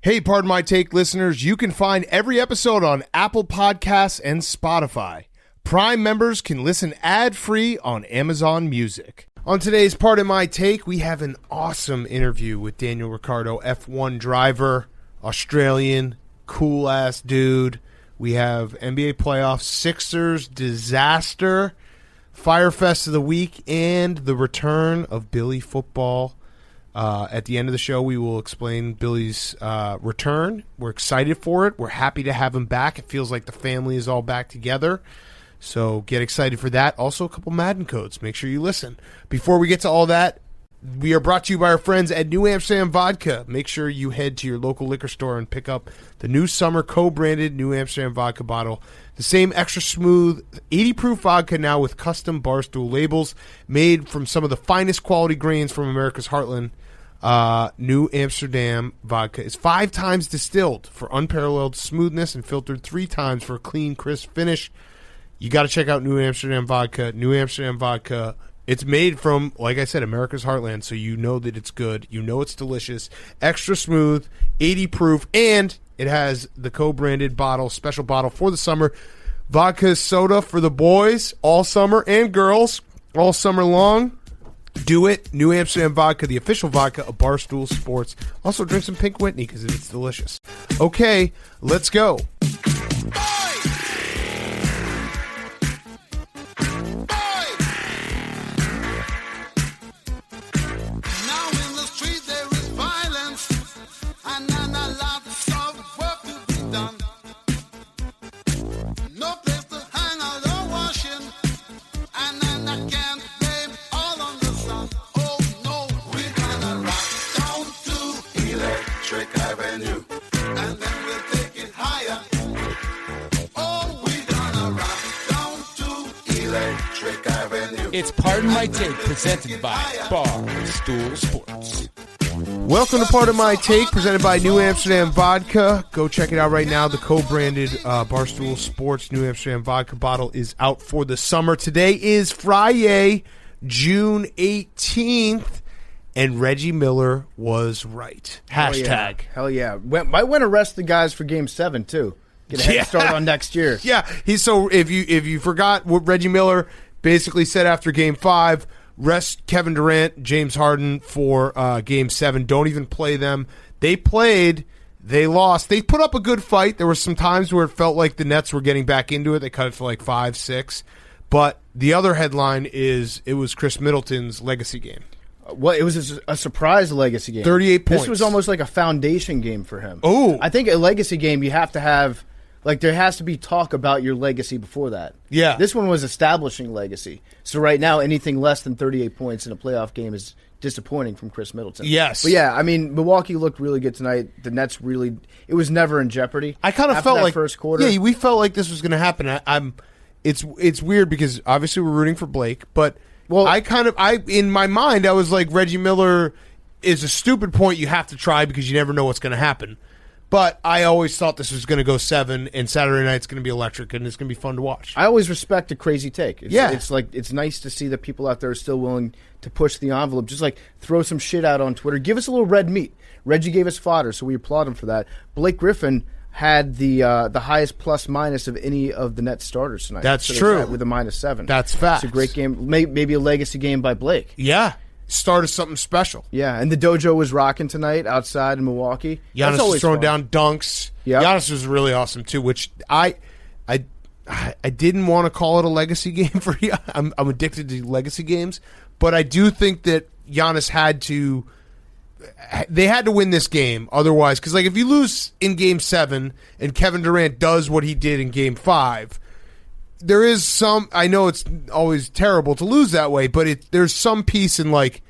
Hey, Pardon My Take listeners, you can find every episode on Apple Podcasts and Spotify. Prime members can listen ad-free on Amazon Music. On today's Pardon My Take, we have an awesome interview with Daniel Ricciardo, F1 driver, Australian, cool-ass dude. We have NBA playoffs, Sixers, disaster, Fyre Fest of the week, and the return of Billy football. At the end of the show, we will explain Billy's return. We're excited for it. We're happy to have him back. It feels like the family is all back together. So get excited for that. Also, a couple Madden codes. Make sure you listen. Before we get to all that, we are brought to you by our friends at New Amsterdam Vodka. Make sure you head to your local liquor store and pick up the new summer co-branded New Amsterdam Vodka bottle. The same extra smooth 80-proof vodka now with custom Barstool labels made from some of the finest quality grains from America's heartland. New Amsterdam Vodka is 5 times distilled for unparalleled smoothness and filtered 3 times for a clean, crisp finish. You got to check out New Amsterdam Vodka. New Amsterdam Vodka. It's made from, like I said, America's heartland, so you know that it's good. You know it's delicious. Extra smooth, 80 proof, and it has the co-branded bottle, special bottle for the summer. Vodka soda for the boys all summer and girls all summer long. Do it. New Amsterdam Vodka, the official vodka of Barstool Sports. Also drink some Pink Whitney because it's delicious. Okay, let's go. It's Pardon My Take, presented by Barstool Sports. Welcome to Pardon My Take, presented by New Amsterdam Vodka. Go check it out right now. The co-branded Barstool Sports New Amsterdam Vodka bottle is out for the summer. Today is Friday, June 18th, and Reggie Miller was right. Hashtag. Hell yeah. Might want to rest the guys for Game 7, too. Get a head start on next year. Yeah. So if you forgot what Reggie Miller basically said after Game 5, rest Kevin Durant, James Harden for Game 7. Don't even play them. They played. They lost. They put up a good fight. There were some times where it felt like the Nets were getting back into it. They cut it for like 5, 6. But the other headline is it was Chris Middleton's legacy game. Well, it was a surprise legacy game. 38 points. This was almost like a foundation game for him. Oh. I think a legacy game, you have to have, like, there has to be talk about your legacy before that. Yeah. This one was establishing legacy. So right now, anything less than 38 points in a playoff game is disappointing from Chris Middleton. Yes. But yeah, I mean, Milwaukee looked really good tonight. The Nets really, it was never in jeopardy. I kind of felt like first quarter. Yeah, we felt like this was going to happen. It's weird because obviously we're rooting for Blake, but in my mind I was like, Reggie Miller is a stupid point you have to try because you never know what's going to happen. But I always thought this was going to go 7, and Saturday night's going to be electric, and it's going to be fun to watch. I always respect a crazy take. Yeah. It's nice to see that people out there are still willing to push the envelope. Just like throw some shit out on Twitter. Give us a little red meat. Reggie gave us fodder, so we applaud him for that. Blake Griffin had the highest plus-minus of any of the Nets starters tonight. That's true. With a -7. That's fact. It's a great game. Maybe a legacy game by Blake. Yeah. Started something special. Yeah, and the dojo was rocking tonight outside in Milwaukee. Giannis was throwing down dunks. Yep. Giannis was really awesome too, which I didn't want to call it a legacy game for you. I'm addicted to legacy games, but I do think that Giannis had to win this game otherwise, because like if you lose in Game 7 and Kevin Durant does what he did in Game 5, there is some, I know it's always terrible to lose that way, but there's some piece in like,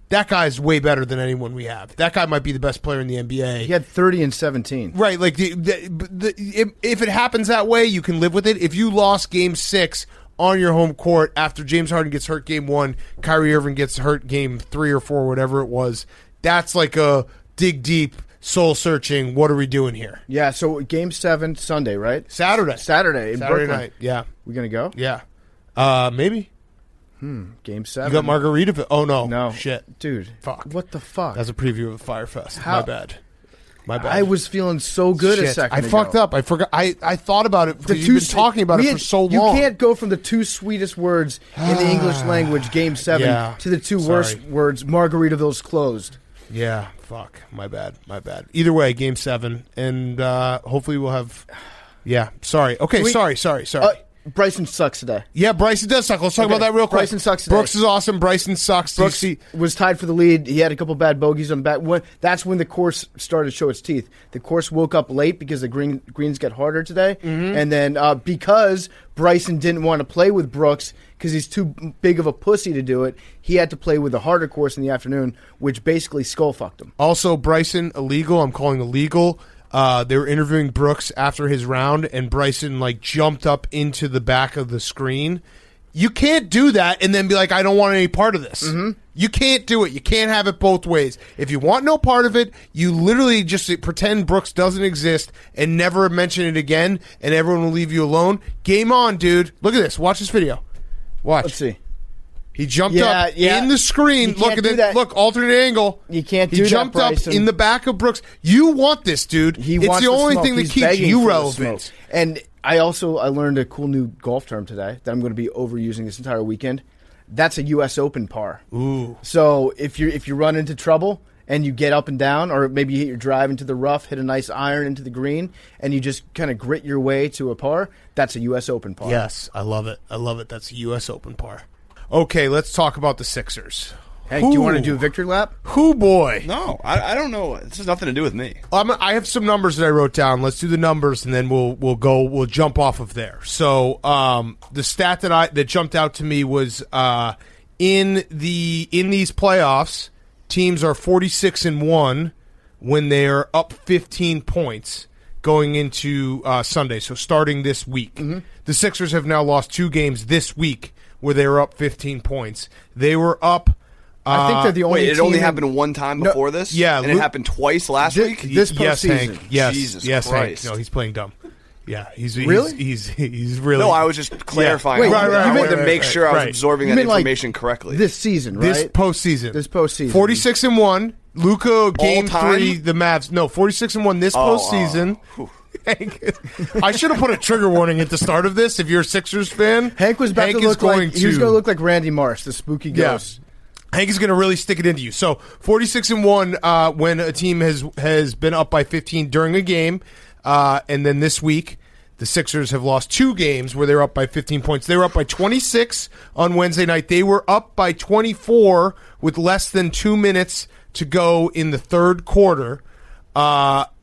that guy's way better than anyone we have. That guy might be the best player in the NBA. He had 30 and 17. Right, like if it happens that way, you can live with it. If you lost Game 6 on your home court after James Harden gets hurt Game 1, Kyrie Irving gets hurt Game 3 or 4, whatever it was, that's like a dig deep, soul-searching, what are we doing here? Yeah, so Game 7, Sunday, right? Saturday in Brooklyn. Night, yeah. We going to go? Yeah. Maybe. Game 7. You got Margaritaville. Oh, no. No. Shit. Dude. Fuck. What the fuck? That's a preview of Fyre Fest. How? My bad. My bad. I was feeling so good a second ago. I fucked up. I forgot. I thought about it because you've been talking about it for so long. You can't go from the two sweetest words in the English language, Game 7, to the two worst words, Margaritaville's closed. Yeah, fuck. My bad. Either way, Game 7, and hopefully we'll have... Yeah, sorry. Okay, sorry. Bryson sucks today. Yeah, Bryson does suck. Let's talk about that real quick. Bryson sucks today. Brooks is awesome. Bryson sucks. Brooks was tied for the lead. He had a couple bad bogeys on the back. That's when the course started to show its teeth. The course woke up late because the greens get harder today. Mm-hmm. And then because Bryson didn't want to play with Brooks because he's too big of a pussy to do it, he had to play with a harder course in the afternoon, which basically skull-fucked him. Also, Bryson, illegal. I'm calling illegal. They were interviewing Brooks after his round, and Bryson jumped up into the back of the screen. You can't do that and then be like, I don't want any part of this. Mm-hmm. You can't do it. You can't have it both ways. If you want no part of it, you literally just pretend Brooks doesn't exist and never mention it again, and everyone will leave you alone. Game on, dude. Look at this. Watch this video. Watch. Let's see. He jumped up in the screen. Look at it. Look, alternate angle. You can't do that, He jumped up in the back of Brooks. You want this, dude. It's the only thing that keeps you relevant. And I learned a cool new golf term today that I'm going to be overusing this entire weekend. That's a U.S. Open par. Ooh. So if you run into trouble and you get up and down, or maybe you hit your drive into the rough, hit a nice iron into the green, and you just kind of grit your way to a par, that's a U.S. Open par. Yes, I love it. That's a U.S. Open par. Okay, let's talk about the Sixers. Hey, do you want to do a victory lap? Who boy? No, I don't know. This has nothing to do with me. I have some numbers that I wrote down. Let's do the numbers, and then we'll jump off of there. So the stat that jumped out to me was in these playoffs, teams are 46-1 when they are up 15 points going into Sunday. So starting this week, the Sixers have now lost 2 games this week where they were up 15 points. They were up... I think they're the only team... Wait, it only happened one time before this? Yeah. And it happened twice last week? This postseason. Yes, Hank. Yes, Jesus Hank. Christ. No, he's playing dumb. Yeah, he's really? He's really... No, I was just clarifying. Wait, I wanted to make sure I was absorbing that information correctly. This season, right? This postseason. 46-1. Luka, Game 3, the Mavs. No, 46-1 this postseason. I should have put a trigger warning at the start of this. If you're a Sixers fan, Hank was about to look like he was going to look like Randy Marsh, the spooky ghost. Hank is going to really stick it into you. So 46-1 when a team has been up by 15 during a game, and then this week the Sixers have lost 2 games where they're up by 15 points. They were up by 26 on Wednesday night. They were up by 24 with less than 2 minutes to go in the third quarter.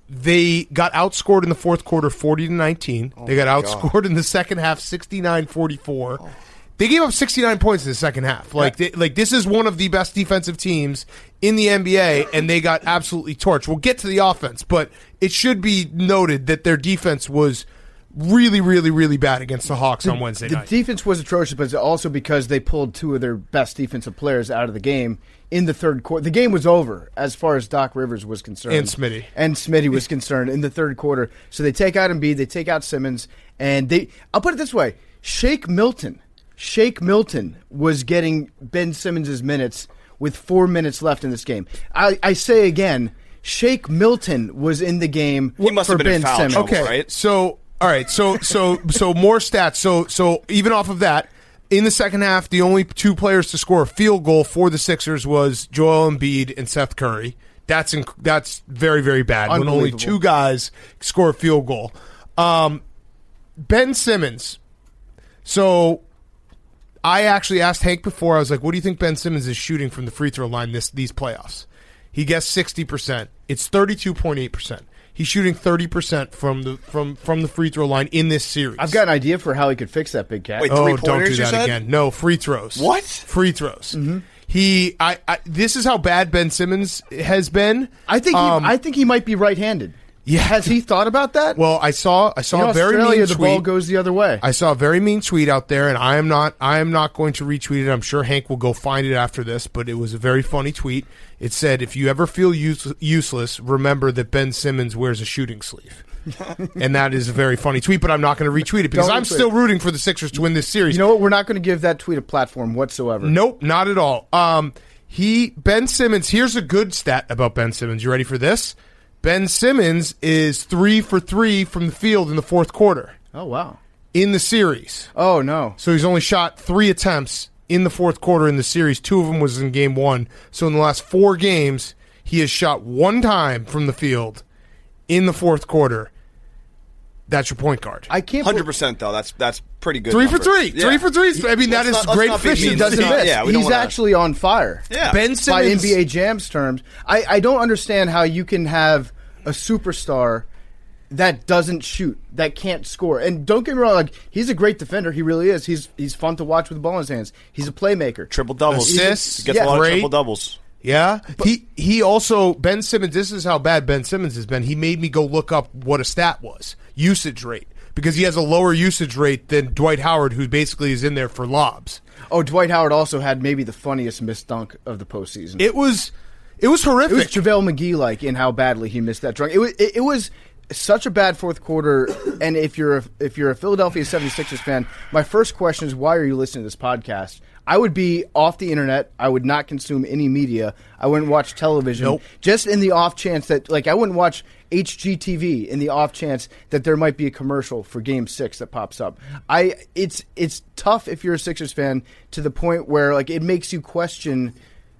They got outscored in the fourth quarter 40-19. They got outscored in the second half 69-44. They gave up 69 points in the second half. This is one of the best defensive teams in the NBA, and they got absolutely torched. We'll get to the offense, but it should be noted that their defense was really, really, really bad against the Hawks on Wednesday night. The defense was atrocious, but it's also because they pulled 2 of their best defensive players out of the game in the third quarter. The game was over as far as Doc Rivers was concerned. And Smitty. And Smitty was concerned in the third quarter. So they take out Embiid, they take out Simmons, and I'll put it this way, Shake Milton was getting Ben Simmons' minutes with 4 minutes left in this game. I say again, Shake Milton was in the game for Ben Simmons. Okay, right? So all right, so more stats. So even off of that, in the second half, the only 2 players to score a field goal for the Sixers was Joel Embiid and Seth Curry. That's very, very bad when only 2 guys score a field goal. Ben Simmons. So I actually asked Hank before. I was like, "What do you think Ben Simmons is shooting from the free throw line these playoffs?" He guessed 60%. It's 32.8%. He's shooting 30% from the free throw line in this series. I've got an idea for how he could fix that, big cat. Wait, don't do that again. No, free throws. What? Free throws. Mm-hmm. This is how bad Ben Simmons has been. I think he might be right-handed. Yeah. Has he thought about that? Well, I saw a very mean tweet. The ball goes the other way. I saw a very mean tweet out there, and I am not going to retweet it. I'm sure Hank will go find it after this, but it was a very funny tweet. It said, "If you ever feel useless, remember that Ben Simmons wears a shooting sleeve." And that is a very funny tweet, but I'm not going to retweet it because I'm still rooting for the Sixers to win this series. You know what? We're not going to give that tweet a platform whatsoever. Nope, not at all. Ben Simmons, here's a good stat about Ben Simmons. You ready for this? Ben Simmons is 3 for 3 from the field in the fourth quarter. Oh, wow. In the series. Oh, no. So he's only shot 3 attempts in the fourth quarter in the series. 2 of them was in game 1. So in the last 4 games, he has shot 1 time from the field in the fourth quarter. That's your point guard. I can't 100% though. That's pretty good. 3 for 3. Yeah. 3 for 3. I mean, that is great fishing. He doesn't miss. Yeah, he's actually on fire. Yeah. Ben Simmons, by NBA Jam's terms. I don't understand how you can have a superstar that doesn't shoot, that can't score. And don't get me wrong, like, he's a great defender. He really is. He's fun to watch with the ball in his hands. He's a playmaker. Triple doubles. Assists. Gets a lot of triple doubles. Yeah. He also, Ben Simmons, this is how bad Ben Simmons has been. He made me go look up what a stat was. Usage rate. Because he has a lower usage rate than Dwight Howard, who basically is in there for lobs. Oh, Dwight Howard also had maybe the funniest missed dunk of the postseason. It was horrific. It was JaVale McGee-like in how badly he missed that dunk. It was such a bad fourth quarter, and if you're a Philadelphia 76ers fan, my first question is, why are you listening to this podcast? I would be off the internet. I would not consume any media. I wouldn't watch television. Nope. Just in the off chance that, like, I wouldn't watch HGTV in the off chance that there might be a commercial for Game 6 that pops up. It's tough if you're a Sixers fan to the point where, like, it makes you question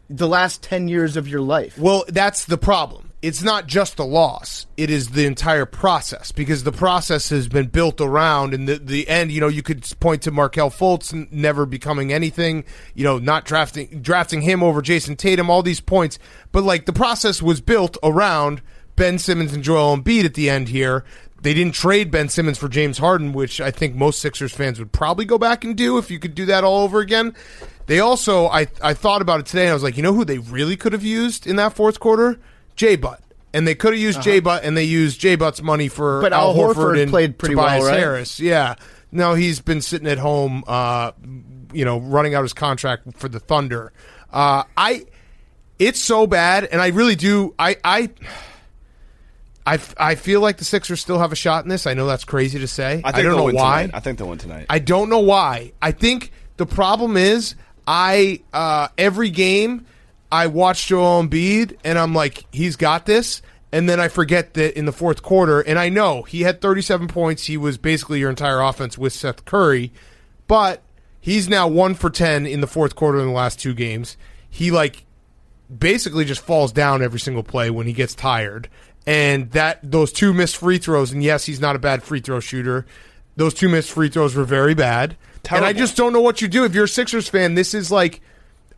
the last 10 years of your life. Well, that's the problem. It's not just the loss. It is the entire process, because the process has been built around, and the end, you could point to Markelle Fultz never becoming anything, not drafting him over Jason Tatum, all these points. But, like, the process was built around Ben Simmons and Joel Embiid at the end here. They didn't trade Ben Simmons for James Harden, which I think most Sixers fans would probably go back and do if you could do that all over again. They also, I thought about it today, and I was like, who they really could have used in that fourth quarter? J-Butt. And they could have used J-Butt, and they used J-Butt's money for Al Horford and played pretty Tobias well, right? Harris. Yeah. No, he's been sitting at home, running out his contract for the Thunder. It's so bad, and I really do. I feel like the Sixers still have a shot in this. I know that's crazy to say. I don't know why. Tonight. I think they'll win tonight. I don't know why. I think the problem is every game I watch Joel Embiid, and I'm like, he's got this. And then I forget that in the fourth quarter, and I know he had 37 points. He was basically your entire offense with Seth Curry. But he's now 1 for 10 in the fourth quarter in the last 2 games. He, basically just falls down every single play when he gets tired. And those 2 missed free throws, and yes, he's not a bad free throw shooter. Those 2 missed free throws were very bad. Terrible. And I just don't know what you do. If you're a Sixers fan, this is like,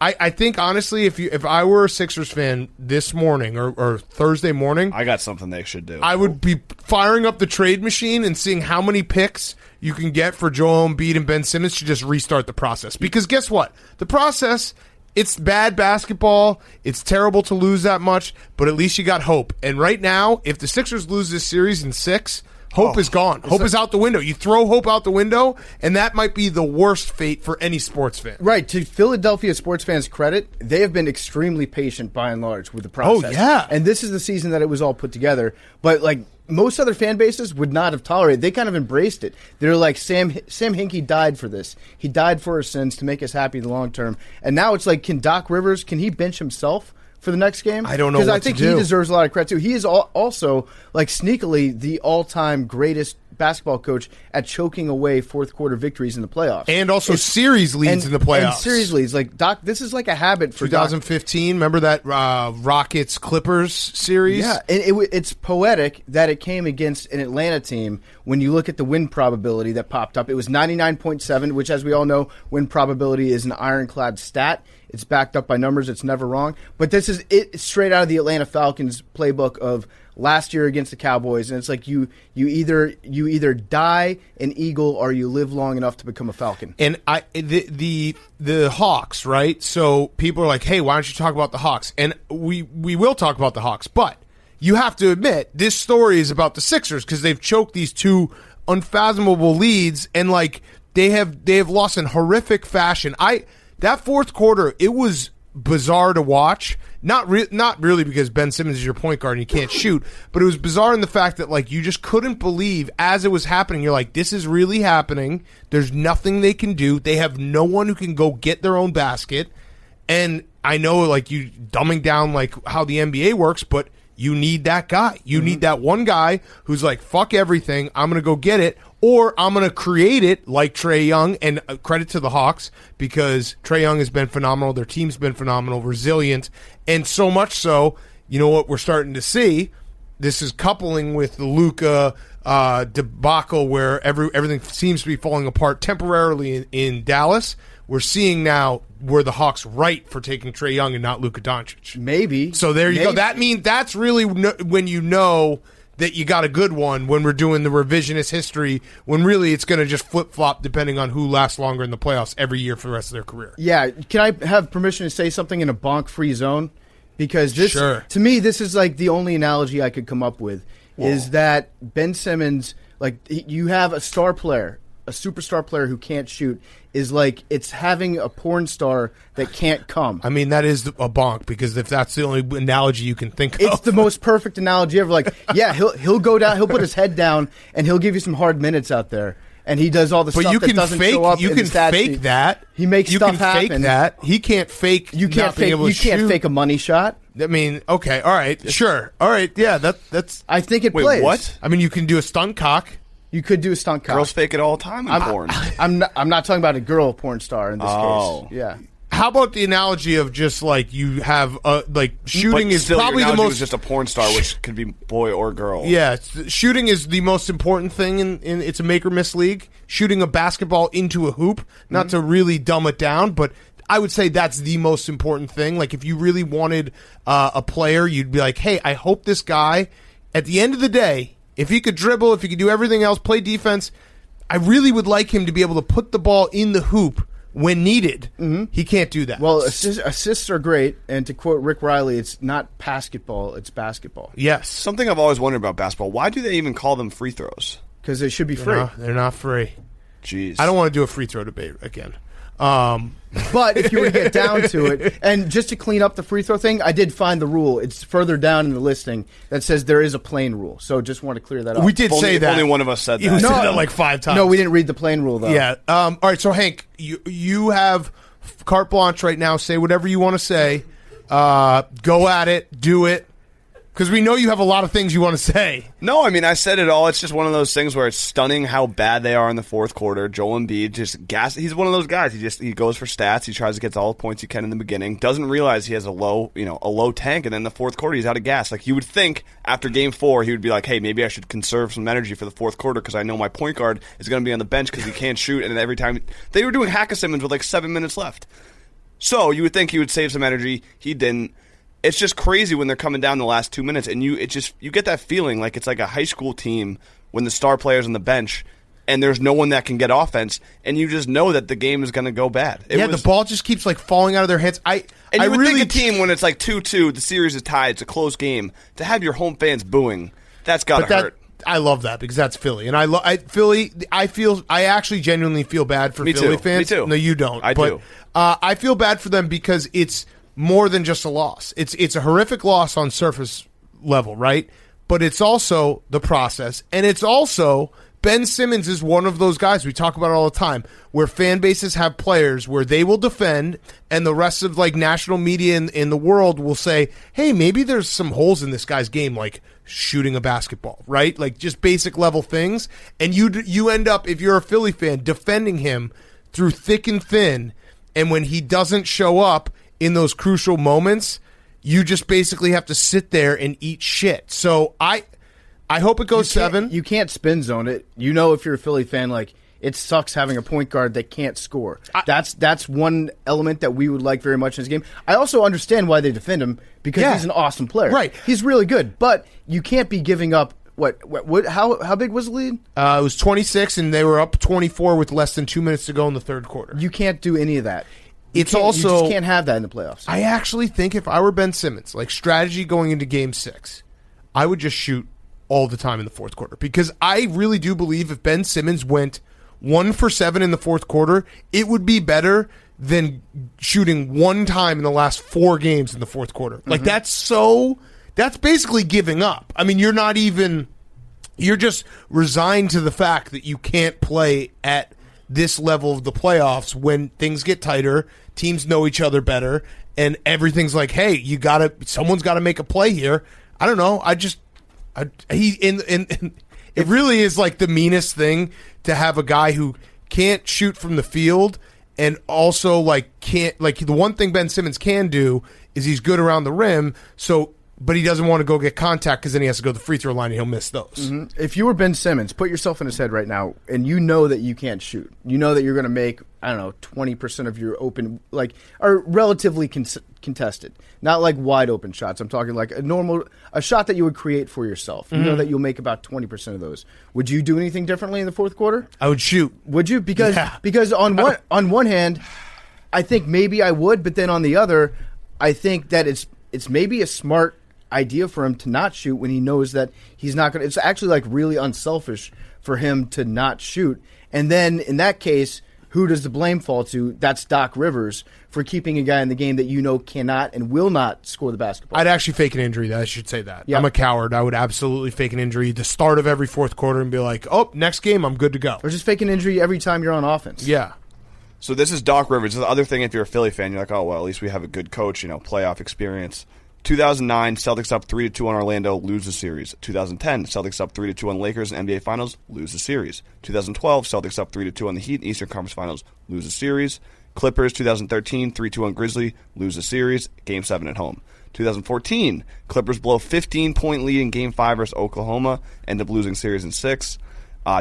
I think, honestly, if I were a Sixers fan this morning or Thursday morning, I got something they should do. I would be firing up the trade machine and seeing how many picks you can get for Joel Embiid and Ben Simmons to just restart the process. Because guess what? The process, it's bad basketball. It's terrible to lose that much, but at least you got hope. And right now, if the Sixers lose this series in 6, hope is gone. Hope is out the window. You throw hope out the window, and that might be the worst fate for any sports fan. Right. To Philadelphia sports fans' credit, they have been extremely patient by and large with the process. Oh, yeah. And this is the season that it was all put together. But, like, most other fan bases would not have tolerated. They kind of embraced it. They're like, Sam Hinkie died for this. He died for his sins to make us happy in the long term. And now it's like, can Doc Rivers, can he bench himself for the next game? I don't know what to do. Because I think he deserves a lot of credit, too. He is also, like, sneakily the all-time greatest basketball coach at choking away fourth-quarter victories in the playoffs. And also series leads in the playoffs. And series leads. Like, Doc, this is like a habit for 2015, remember that Rockets-Clippers series? Yeah, and it's poetic that it came against an Atlanta team. When you look at the win probability that popped up, it was 99.7, which, as we all know, win probability is an ironclad stat. It's backed up by numbers. It's never wrong. But this is it straight out of the Atlanta Falcons playbook of last year against the Cowboys, and it's like you either die an Eagle or you live long enough to become a Falcon. And the Hawks, right? So people are like, hey, why don't you talk about the Hawks? And we will talk about the Hawks, but you have to admit this story is about the Sixers because they've choked these 2 unfathomable leads, and like they have lost in horrific fashion. That fourth quarter, it was bizarre to watch. Not really because Ben Simmons is your point guard and you can't shoot, but it was bizarre in the fact that like you just couldn't believe as it was happening. You're like, this is really happening. There's nothing they can do. They have no one who can go get their own basket. And I know like you dumbing down like how the NBA works, but you need that guy. You need that one guy who's like, fuck everything, I'm going to go get it, or I'm going to create it like Trae Young, and credit to the Hawks because Trae Young has been phenomenal. Their team's been phenomenal, resilient, and so much so, you know what we're starting to see? This is coupling with the Luka debacle where everything seems to be falling apart temporarily in Dallas. We're seeing now were the Hawks right for taking Trae Young and not Luka Doncic? Maybe. So there you go. That means that's really when you know that you got a good one when we're doing the revisionist history, when really it's going to just flip-flop depending on who lasts longer in the playoffs every year for the rest of their career. Yeah. Can I have permission to say something in a bonk-free zone? Because this, to me, this is like the only analogy I could come up with, is that Ben Simmons, like you have a star player, a superstar player who can't shoot, is like it's having a porn star that can't come. I mean, that is a bonk, because if that's the only analogy you can think of. It's the most perfect analogy ever. Like, yeah, he'll go down, he'll put his head down, and he'll give you some hard minutes out there. And he does all the stuff that doesn't show up. You can fake that. He makes stuff happen. You can fake that. He can't fake. You can't fake a money shot. I mean, okay, all right, sure, all right, yeah, that's. I think it plays. What? I mean, you can do a stunt cock. You could do a stunt cock. Girls fake it all the time in porn. I'm not talking about a girl porn star in this case. Yeah. How about the analogy of just like you have like shooting is probably the most just a porn star, which could be boy or girl. Yeah, shooting is the most important thing in it's a make or miss league. Shooting a basketball into a hoop, not to really dumb it down, but I would say that's the most important thing. Like if you really wanted a player, you'd be like, hey, I hope this guy, at the end of the day, if he could dribble, if he could do everything else, play defense, I really would like him to be able to put the ball in the hoop when needed. He can't do that. Well, assists are great, and to quote Rick Riley, it's not basketball, it's basketball. Yes. Something I've always wondered about basketball, why do they even call them free throws? Because they should be free. No, they're not free. Jeez. I don't want to do a free throw debate again. But if you were to get down to it, and just to clean up the free throw thing, I did find the rule. It's further down in the listing that says there is a plain rule. So just want to clear that up. We did say that. Only one of us said that. You said that like 5 times. No, we didn't read the plain rule, though. Yeah. All right, so Hank, you have carte blanche right now. Say whatever you want to say. Go at it. Do it. Because we know you have a lot of things you want to say. No, I mean, I said it all. It's just one of those things where it's stunning how bad they are in the fourth quarter. Joel Embiid just he's one of those guys. He goes for stats. He tries to get all the points he can in the beginning. Doesn't realize he has a low tank, and then in the fourth quarter he's out of gas. Like you would think after game 4 he would be like, hey, maybe I should conserve some energy for the fourth quarter because I know my point guard is going to be on the bench because he can't shoot. And every time they were doing Hack-a-Simmons with like 7 minutes left. So you would think he would save some energy. He didn't. It's just crazy when they're coming down the last 2 minutes, and you get that feeling like it's like a high school team when the star player's on the bench, and there's no one that can get offense, and you just know that the game is going to go bad. The ball just keeps like falling out of their hands. And you would think a team when it's like 2-2, the series is tied, it's a close game, to have your home fans booing, that's got to hurt. I love that because that's Philly, and Philly. I actually genuinely feel bad for Philly fans. Me too. No, you don't. I do. I feel bad for them because it's more than just a loss. It's a horrific loss on surface level, right? But it's also the process, and it's also Ben Simmons is one of those guys we talk about all the time where fan bases have players where they will defend, and the rest of like national media in the world will say, hey, maybe there's some holes in this guy's game, like shooting a basketball, right? Like just basic level things, and you end up, if you're a Philly fan, defending him through thick and thin, and when he doesn't show up in those crucial moments, you just basically have to sit there and eat shit. So I hope it goes 7. You can't spin zone it. You know, if you're a Philly fan, like it sucks having a point guard that can't score. That's one element that we would like very much in this game. I also understand why they defend him because he's an awesome player. Right. He's really good, but you can't be giving up how big was the lead? It was 26, and they were up 24 with less than 2 minutes to go in the third quarter. You can't do any of that. You just can't have that in the playoffs. I actually think if I were Ben Simmons, like strategy going into Game 6, I would just shoot all the time in the fourth quarter because I really do believe if Ben Simmons went 1 for 7 in the fourth quarter, it would be better than shooting one time in the last 4 games in the fourth quarter. Like that's basically giving up. I mean, you're just resigned to the fact that you can't play at this level of the playoffs when things get tighter, teams know each other better, and everything's like, hey, someone's got to make a play here. I don't know. It really is like the meanest thing to have a guy who can't shoot from the field and also can't the one thing Ben Simmons can do is he's good around the rim. But he doesn't want to go get contact because then he has to go to the free throw line and he'll miss those. Mm-hmm. If you were Ben Simmons, put yourself in his head right now, and you know that you can't shoot. You know that you're going to make, 20% of your open, are relatively contested. Not like wide open shots. I'm talking like a shot that you would create for yourself. You know that you'll make about 20% of those. Would you do anything differently in the fourth quarter? I would shoot. Would you? Because on one hand, I think maybe I would, but then on the other, I think that it's maybe a smart idea for him to not shoot when he knows that he's not going to. It's actually really unselfish for him to not shoot. And then in that case, who does the blame fall to? That's Doc Rivers for keeping a guy in the game that cannot and will not score the basketball. I'd actually fake an injury. I should say that. Yeah. I'm a coward. I would absolutely fake an injury the start of every fourth quarter and be like, oh, next game, I'm good to go. Or just fake an injury every time you're on offense. Yeah. So this is Doc Rivers. The other thing, if you're a Philly fan, you're like, oh, well, at least we have a good coach, playoff experience. 2009, Celtics up 3-2 on Orlando, lose the series. 2010, Celtics up 3-2 on Lakers in NBA Finals, lose the series. 2012, Celtics up 3-2 on the Heat in Eastern Conference Finals, lose the series. Clippers 2013, 3-2 on Grizzly, lose the series. Game 7 at home. 2014, Clippers blow 15-point lead in Game 5 versus Oklahoma, end up losing series in 6.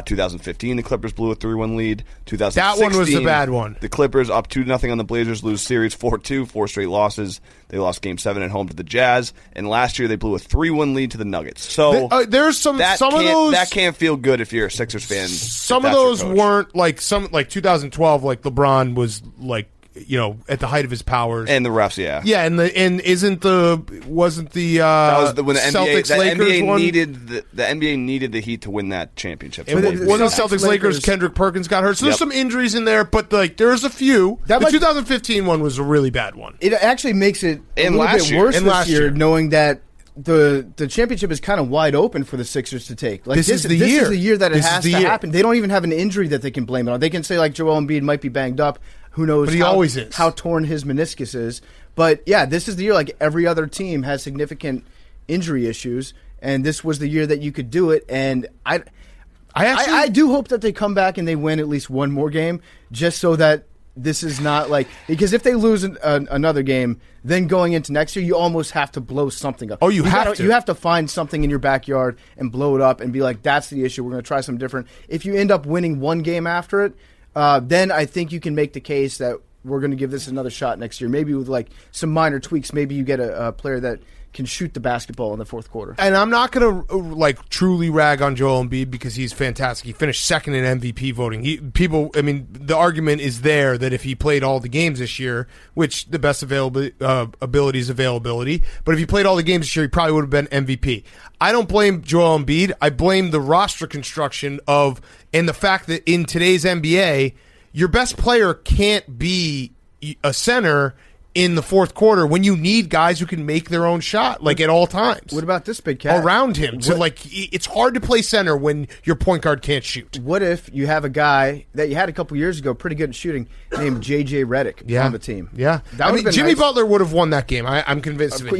2015, the Clippers blew a 3-1 lead. 2016, that one was the bad one. The Clippers up 2-0 on the Blazers, lose series 4-2, 4 straight losses. They lost Game 7 at home to the Jazz, and last year they blew a 3-1 lead to the Nuggets. So there's some of those that can't feel good if you're a Sixers fan. Some of those weren't like 2012, like LeBron was at the height of his powers, and the refs, yeah, and wasn't the that was when the Celtics Lakers NBA one? the NBA needed the Heat to win that championship. When the Celtics Lakers, Kendrick Perkins got hurt, so there's some injuries in there, but there's a few. The 2015 one was a really bad one. It actually makes it a little bit worse this year, knowing that the championship is kind of wide open for the Sixers to take. This is the year that it has to happen. They don't even have an injury that they can blame it on. They can say Joel Embiid might be banged up. Who knows but he always is. How torn his meniscus is. But, yeah, this is the year every other team has significant injury issues, and this was the year that you could do it. And I do hope that they come back and they win at least one more game just so that this is not because if they lose another game, then going into next year, you almost have to blow something up. Oh, you have to. You have to find something in your backyard and blow it up and be like, that's the issue. We're going to try something different. If you end up winning one game after it, then I think you can make the case that we're going to give this another shot next year. Maybe with some minor tweaks. Maybe you get a player that can shoot the basketball in the fourth quarter. And I'm not going to truly rag on Joel Embiid because he's fantastic. He finished second in MVP voting. The argument is there that if he played all the games this year, which the best ability is availability, but if he played all the games this year, he probably would have been MVP. I don't blame Joel Embiid. I blame the roster construction and the fact that in today's NBA, your best player can't be a center in the fourth quarter when you need guys who can make their own shot at all times. What about this big cat? Around him. So it's hard to play center when your point guard can't shoot. What if you have a guy that you had a couple years ago, pretty good at shooting, named J.J. Redick on the team? Yeah. Jimmy Butler would have won that game. I'm convinced of it.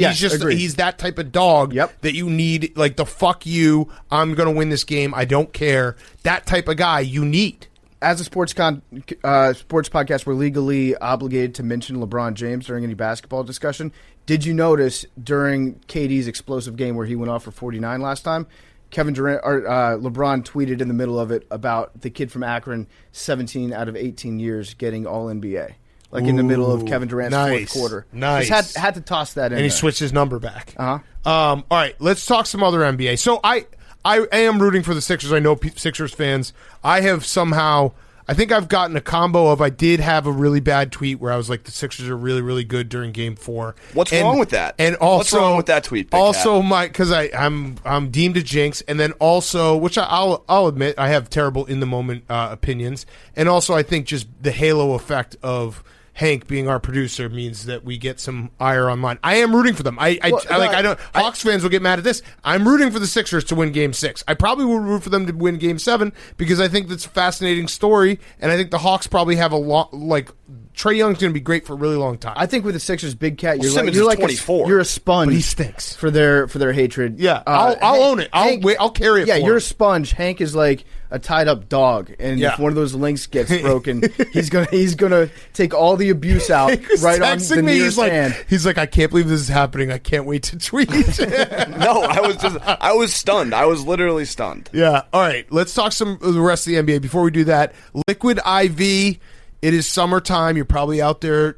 He's that type of dog that you need, the fuck you, I'm going to win this game, I don't care. That type of guy you need. As a sports podcast, we're legally obligated to mention LeBron James during any basketball discussion. Did you notice during KD's explosive game where he went off for 49 last time, LeBron tweeted in the middle of it about the kid from Akron, 17 out of 18 years, getting All-NBA. In the middle of Kevin Durant's fourth quarter. Nice. Just had to toss that in. And he switched his number back. Uh-huh. All right, let's talk some other NBA. So I am rooting for the Sixers. I know Sixers fans. I think I've gotten a combo of I did have a really bad tweet where I was like, the Sixers are really, really good during Game 4. What's wrong with that? And also, what's wrong with that tweet? Also, because I'm deemed a jinx, and then also, which I'll admit, I have terrible in the moment opinions, and also I think just the halo effect of Hank being our producer means that we get some ire on mine. I am rooting for them. Hawks fans will get mad at this. I'm rooting for the Sixers to win Game 6. I probably will root for them to win Game 7 because I think that's a fascinating story, and I think the Hawks probably have a lot Trae Young's going to be great for a really long time. I think with the Sixers, Big Cat, you're Simmons like is 24. you're a sponge. But he stinks for their hatred. Yeah, I'll own it. I'll carry it. Yeah, for you're him. a sponge. Hank is like a tied up dog, and if one of those links gets broken, he's gonna take all the abuse out right on the nearest hand. He's like, I can't believe this is happening. I can't wait to tweet. No, I was stunned. I was literally stunned. Yeah. All right. Let's talk some of the rest of the NBA. Before we do that, Liquid IV. It is summertime. You're probably out there,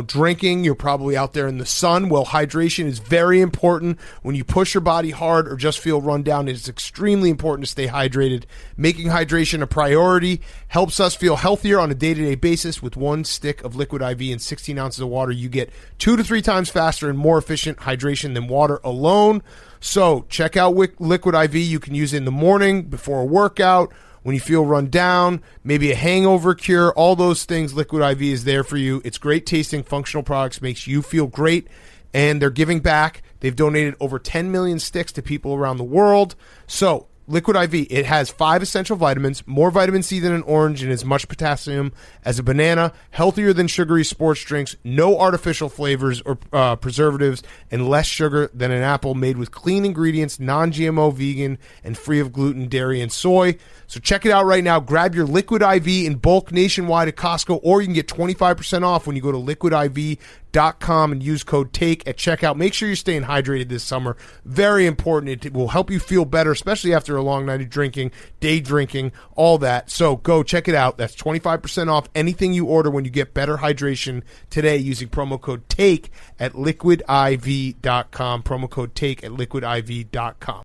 drinking. You're probably out there in the sun. Well, hydration is very important. When you push your body hard or just feel run down, it is extremely important to stay hydrated. Making hydration a priority helps us feel healthier on a day-to-day basis. With 1 stick of Liquid IV and 16 ounces of water, you get 2 to 3 times faster and more efficient hydration than water alone. So check out Liquid IV. You can use it in the morning before a workout, when you feel run down, maybe a hangover cure, all those things. Liquid IV is there for you. It's great tasting, functional products, makes you feel great, and they're giving back. They've donated over 10 million sticks to people around the world. So Liquid IV, it has 5 essential vitamins, more vitamin C than an orange, and as much potassium as a banana, healthier than sugary sports drinks, no artificial flavors or preservatives, and less sugar than an apple, made with clean ingredients, non-GMO, vegan, and free of gluten, dairy, and soy. So check it out right now. Grab your Liquid IV in bulk nationwide at Costco, or you can get 25% off when you go to liquidiv.com and use code TAKE at checkout. Make sure you're staying hydrated this summer. Very important. It will help you feel better, especially after a long night of drinking, day drinking, all that. So go check it out. That's 25% off anything you order when you get better hydration today using promo code TAKE at liquidiv.com. Promo code TAKE at liquidiv.com.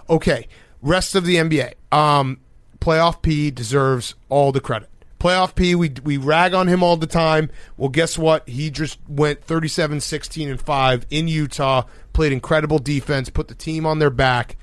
Okay, rest of the NBA. Playoff P deserves all the credit. Playoff P, we rag on him all the time. Well, guess what? He just went 37, 16, and 5 in Utah, played incredible defense, put the team on their back.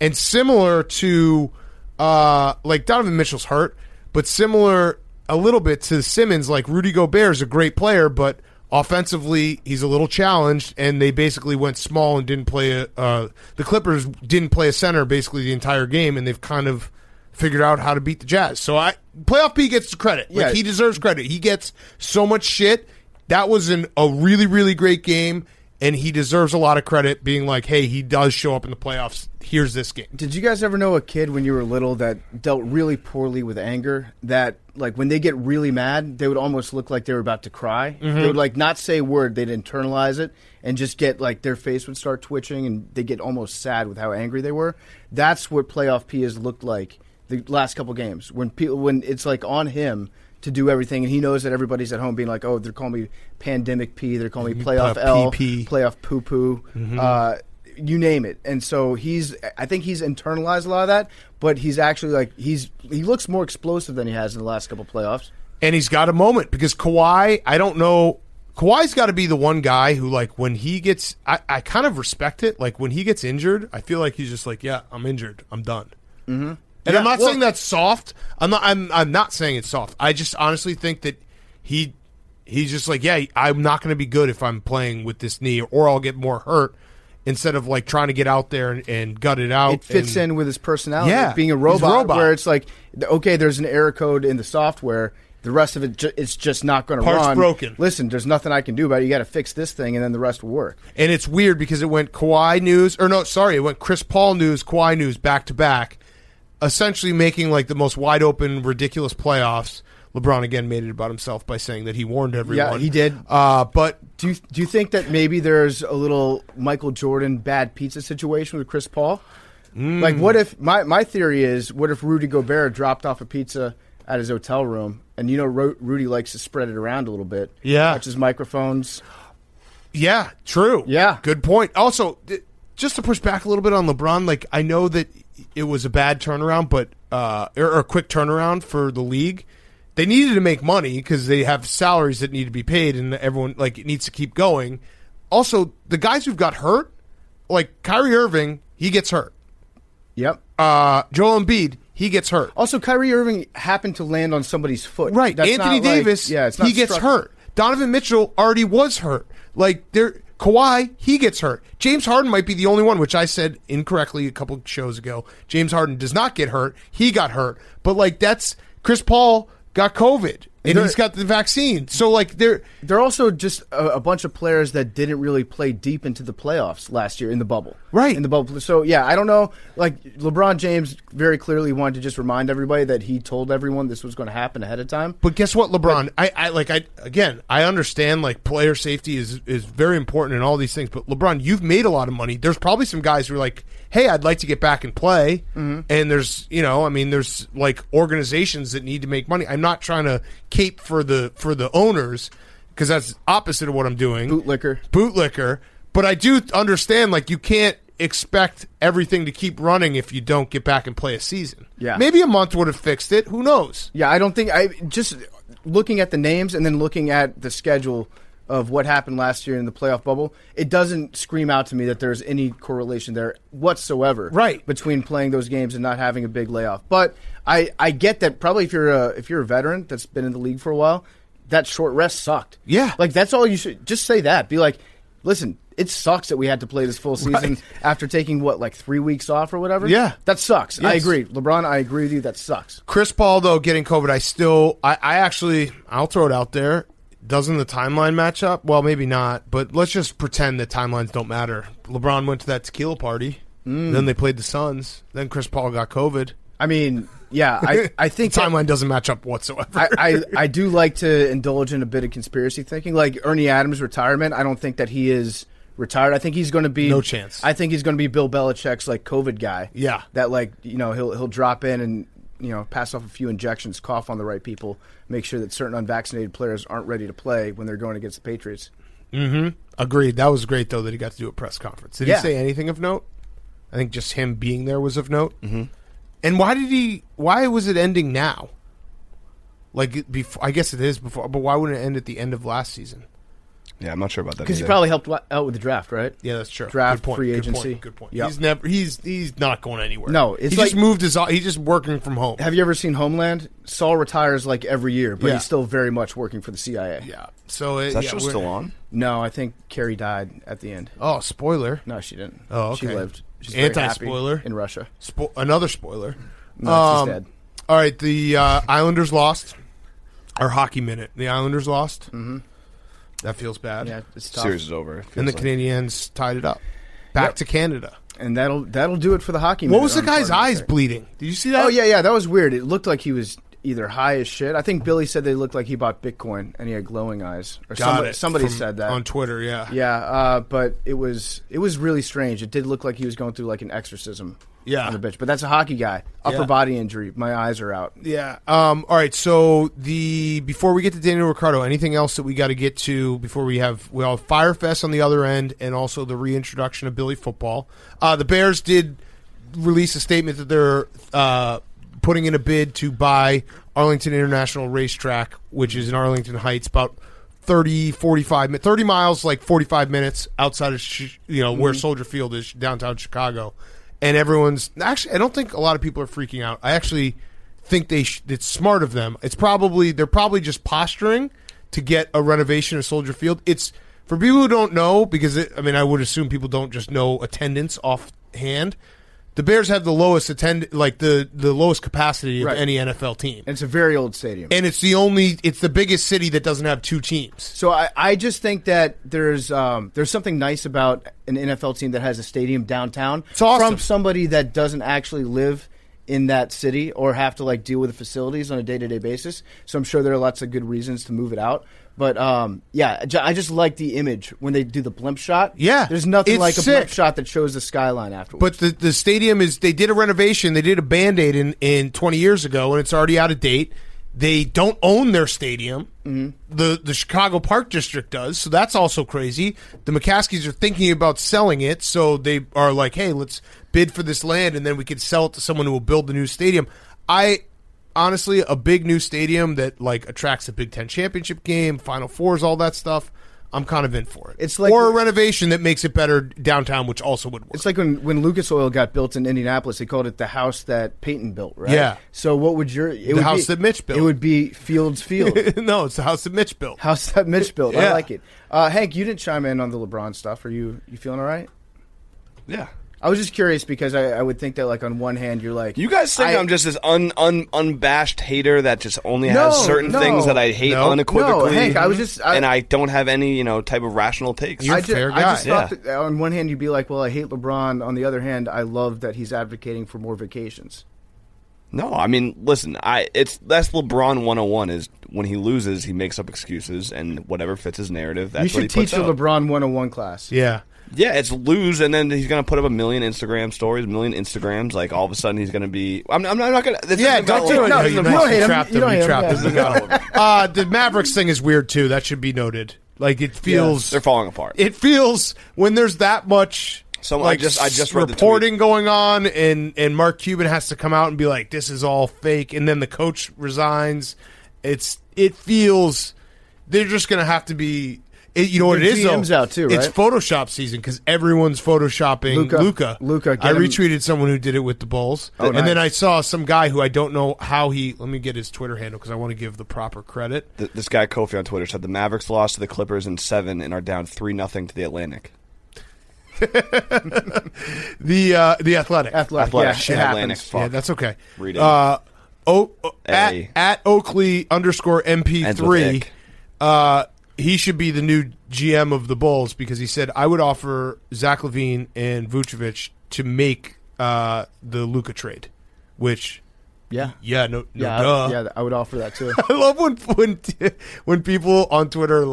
And similar to, like Donovan Mitchell's hurt, but similar a little bit to Simmons, like Rudy Gobert is a great player, but offensively he's a little challenged, and they basically went small and didn't play the Clippers didn't play a center basically the entire game, and they've kind of figured out how to beat the Jazz. So Playoff P gets the credit. Like, he deserves credit. He gets so much shit. That was a really, really great game, and he deserves a lot of credit being like, hey, he does show up in the playoffs. Here's this game. Did you guys ever know a kid when you were little that dealt really poorly with anger? That, like, when they get really mad, they would almost look like they were about to cry. Mm-hmm. They would, like, not say a word. They'd internalize it and just get, like, their face would start twitching, and they get almost sad with how angry they were. That's what Playoff P has looked like the last couple games, when it's like on him to do everything, and he knows that everybody's at home being like, oh, they're calling me Pandemic P, they're calling me Playoff L, Playoff Poo Poo, you name it. And so I think he's internalized a lot of that, but he's actually like he looks more explosive than he has in the last couple playoffs. And he's got a moment because Kawhi, I don't know. Kawhi's got to be the one guy who, like, when he gets, I kind of respect it. Like, when he gets injured, I feel like he's just like, yeah, I'm injured, I'm done. Mm-hmm. And I'm not saying that's soft. I'm not saying it's soft. I just honestly think that he's just like, yeah, I'm not going to be good if I'm playing with this knee, or I'll get more hurt, instead of like trying to get out there and gut it out. It fits in with his personality, being a robot, where it's like, okay, there's an error code in the software. The rest of it, it's just not going to run. Part's broken. Listen, there's nothing I can do about it. You got to fix this thing, and then the rest will work. And it's weird because it went it went Chris Paul news, Kawhi news back to back, essentially making like the most wide open, ridiculous playoffs. LeBron again made it about himself by saying that he warned everyone. Yeah, he did. But do you think that maybe there's a little Michael Jordan bad pizza situation with Chris Paul? Like, what if my theory is, what if Rudy Gobert dropped off a pizza at his hotel room, and Rudy likes to spread it around a little bit. Yeah, touches microphones. Yeah, true. Yeah, good point. Also, just to push back a little bit on LeBron, like, I know that it was a bad turnaround, but or a quick turnaround for the league. They needed to make money because they have salaries that need to be paid, and everyone, like, it needs to keep going. Also, the guys who've got hurt, like Kyrie Irving, he gets hurt. Yep. Joel Embiid, he gets hurt. Also, Kyrie Irving happened to land on somebody's foot. Right. That's Anthony Davis, he gets hurt. Donovan Mitchell already was hurt. Like, Kawhi, he gets hurt. James Harden might be the only one, which I said incorrectly a couple shows ago. James Harden does not get hurt. He got hurt. But, like, that's Chris Paul got COVID, and he's got the vaccine. So, like, they're also just a bunch of players that didn't really play deep into the playoffs last year in the bubble. Right. In the bubble. So, yeah, I don't know. Like, LeBron James very clearly wanted to just remind everybody that he told everyone this was going to happen ahead of time. But guess what, LeBron? I understand, like, player safety is very important in all these things. But, LeBron, you've made a lot of money. There's probably some guys who are like, hey, I'd like to get back and play. Mm-hmm. And there's, there's, like, organizations that need to make money. I'm not trying to cape for the owners, because that's opposite of what I'm doing. Bootlicker. But I do understand, like, you can't expect everything to keep running if you don't get back and play a season. Yeah. Maybe a month would have fixed it. Who knows? Yeah, I don't think just looking at the names and then looking at the schedule of what happened last year in the playoff bubble, it doesn't scream out to me that there's any correlation there whatsoever, right, between playing those games and not having a big layoff. But I get that probably if you're a veteran that's been in the league for a while, that short rest sucked. Yeah. Like, that's all you should just say. That be like, listen, it sucks that we had to play this full season after taking 3 weeks off or whatever. Yeah, that sucks. Yes. I agree, LeBron. I agree with you. That sucks. Chris Paul, though, getting COVID, I'll throw it out there. Doesn't the timeline match up? Well, maybe not, but let's just pretend that timelines don't matter. LeBron went to that tequila party, then they played the Suns, then Chris Paul got COVID. I mean, yeah, I think the timeline doesn't match up whatsoever. I do like to indulge in a bit of conspiracy thinking. Like Ernie Adams' retirement, I don't think that he is retired. I think he's going to be no chance. I think he's going to be Bill Belichick's like COVID guy. Yeah, that he'll drop in and pass off a few injections, cough on the right people, make sure that certain unvaccinated players aren't ready to play when they're going against the Patriots. Mm-hmm. Agreed. That was great, though, that he got to do a press conference. Did he say anything of note? I think just him being there was of note. Mm-hmm. And why was it ending now? Like, before, I guess it is before, but why wouldn't it end at the end of last season? Yeah, I'm not sure about that. Because he probably helped out with the draft, right? Yeah, that's true. Draft, free agency. Good point. Yep. He's not going anywhere. No, he's just working from home. Have you ever seen Homeland? Saul retires like every year, but he's still very much working for the CIA. Yeah. So is that show still on? No, I think Carrie died at the end. Oh, spoiler. No, she didn't. Oh, okay. She lived. She's anti-spoiler in Russia. Another spoiler. No, she's dead. All right, the Islanders lost. Our hockey minute. The Islanders lost. Mm-hmm. That feels bad. Yeah, it's tough. Series is over. And the Canadiens tied it up. Back to Canada. And that'll do it for the hockey minute. What was the guy's eyes bleeding? Did you see that? Oh, yeah. That was weird. It looked like he was either high as shit. I think Billy said they looked like he bought Bitcoin and he had glowing eyes. Or somebody said that. On Twitter, yeah. Yeah, but it was really strange. It did look like he was going through like an exorcism. Yeah. On the bench. But that's a hockey guy. Upper body injury. My eyes are out. Yeah. All right, so before we get to Daniel Ricciardo, anything else that we got to get to before we have Fyre Fest on the other end and also the reintroduction of Billy football. The Bears did release a statement that they're putting in a bid to buy Arlington International Racetrack, which is in Arlington Heights, about 30 miles, like 45 minutes outside of where Soldier Field is, downtown Chicago. And everyone's actually, I don't think a lot of people are freaking out. I actually think it's smart of them. They're probably just posturing to get a renovation of Soldier Field. It's for people who don't know, because I would assume people don't just know attendance offhand. The Bears have the lowest the lowest capacity of any NFL team. And it's a very old stadium. And it's the biggest city that doesn't have two teams. So I just think that there's something nice about an NFL team that has a stadium downtown. It's awesome. From somebody that doesn't actually live in that city or have to deal with the facilities on a day-to-day basis. So I'm sure there are lots of good reasons to move it out. But, I just like the image when they do the blimp shot. Yeah. There's nothing like a sick blimp shot that shows the skyline afterwards. But the stadium they did a renovation. They did a Band-Aid in 20 years ago, and it's already out of date. They don't own their stadium. Mm-hmm. The Chicago Park District does, so that's also crazy. The McCaskies are thinking about selling it, so they are like, hey, let's bid for this land, and then we could sell it to someone who will build the new stadium. Honestly, a big new stadium that attracts a Big Ten championship game, Final Fours, all that stuff, I'm kind of in for it. It's like, or a renovation that makes it better downtown, which also would work. It's like when Lucas Oil got built in Indianapolis, they called it the house that Peyton built, right? Yeah. So what would the house that Mitch built? It would be Fields Field. No, it's the house that Mitch built. House that Mitch built. Yeah. I like it. Hank, you didn't chime in on the LeBron stuff. Are you feeling all right? Yeah. I was just curious because I would think that, like, on one hand, you're like... You guys think I'm just this unabashed hater that just only has certain things that I hate unequivocally? No, Hank, I was just... and I don't have any, type of rational takes. You're a fair guy. I just thought that on one hand, you'd be like, well, I hate LeBron. On the other hand, I love that he's advocating for more vacations. No, I mean, listen, that's LeBron 101 is when he loses, he makes up excuses, and whatever fits his narrative, that's what he puts out. You should teach a LeBron 101 class. Yeah. Yeah, it's lose, and then he's going to put up a million Instagram stories, a million Instagrams. Like, all of a sudden, he's going to be... I'm not going to... Yeah, don't do it. No, you don't hate him. You don't hate him. The Mavericks thing is weird, too. That should be noted. Like, it feels... They're falling apart. It feels, when there's that much... So I just read reporting going on, and Mark Cuban has to come out and be like, this is all fake, and then the coach resigns. It feels... They're just going to have to be... you know what it is, though? GM's out too, right? It's Photoshop season because everyone's Photoshopping Luka. I retweeted someone who did it with the Bulls. Oh, nice. And then I saw some guy who I don't know how he... Let me get his Twitter handle because I want to give the proper credit. This guy, Kofi, on Twitter said the Mavericks lost to the Clippers in 7 and are down 3-0 to the Atlantic. The Athletic. Athletic. Yeah, It Atlantic. happens. Fuck. Yeah, that's okay. Read it. At Oakley_MP3. He should be the new GM of the Bulls because he said, I would offer Zach LaVine and Vucevic to make the Luka trade, which... Yeah. No, I would offer that too. I love when people on Twitter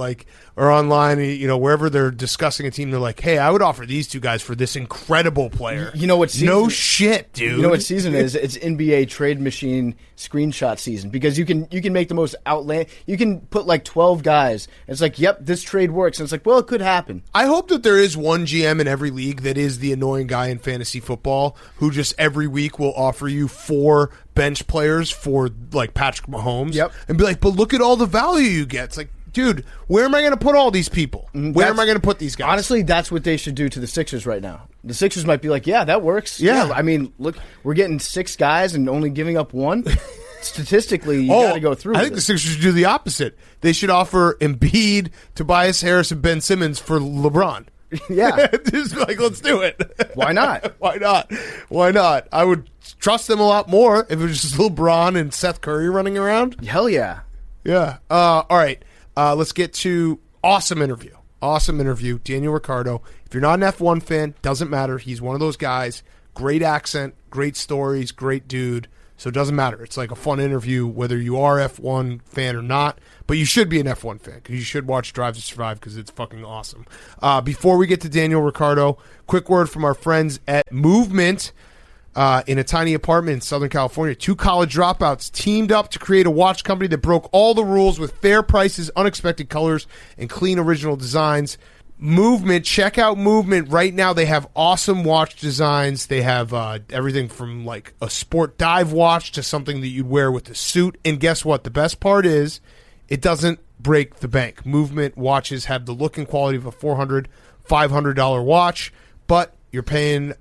or online, wherever they're discussing a team, they're like, "Hey, I would offer these two guys for this incredible player." You know what season? No shit, dude. You know what season it is? It's NBA trade machine screenshot season because you can make the most outland. You can put like 12 guys. And it's like, yep, this trade works. And it's like, well, it could happen. I hope that there is one GM in every league that is the annoying guy in fantasy football who just every week will offer you 4 bench players for like Patrick Mahomes. Yep. And be like, but look at all the value you get. It's like, dude, where am I going to put all these people? Where am I going to put these guys? Honestly, that's what they should do to the Sixers right now. The Sixers might be like, yeah, that works. Yeah. I mean, look, we're getting 6 guys and only giving up 1. Statistically, you got to go through I think the Sixers should do the opposite. They should offer Embiid, Tobias Harris, and Ben Simmons for LeBron. Yeah. Just like, let's do it. Why not? Why not? I would trust them a lot more if it was just LeBron and Seth Curry running around. Hell yeah. Yeah. All right. Let's get to awesome interview. Daniel Ricciardo. If you're not an F1 fan, doesn't matter. He's one of those guys. Great accent, great stories, great dude. So it doesn't matter. It's like a fun interview whether you are F1 fan or not. But you should be an F1 fan because you should watch Drive to Survive because it's fucking awesome. Before we get to Daniel Ricciardo, quick word from our friends at Movement. In a tiny apartment in Southern California, 2 college dropouts teamed up to create a watch company that broke all the rules with fair prices, unexpected colors, and clean original designs. Movement, check out Movement right now. They have awesome watch designs. They have everything from like a sport dive watch to something that you'd wear with a suit. And guess what? The best part is it doesn't break the bank. Movement watches have the look and quality of a $400, $500 watch, but you're paying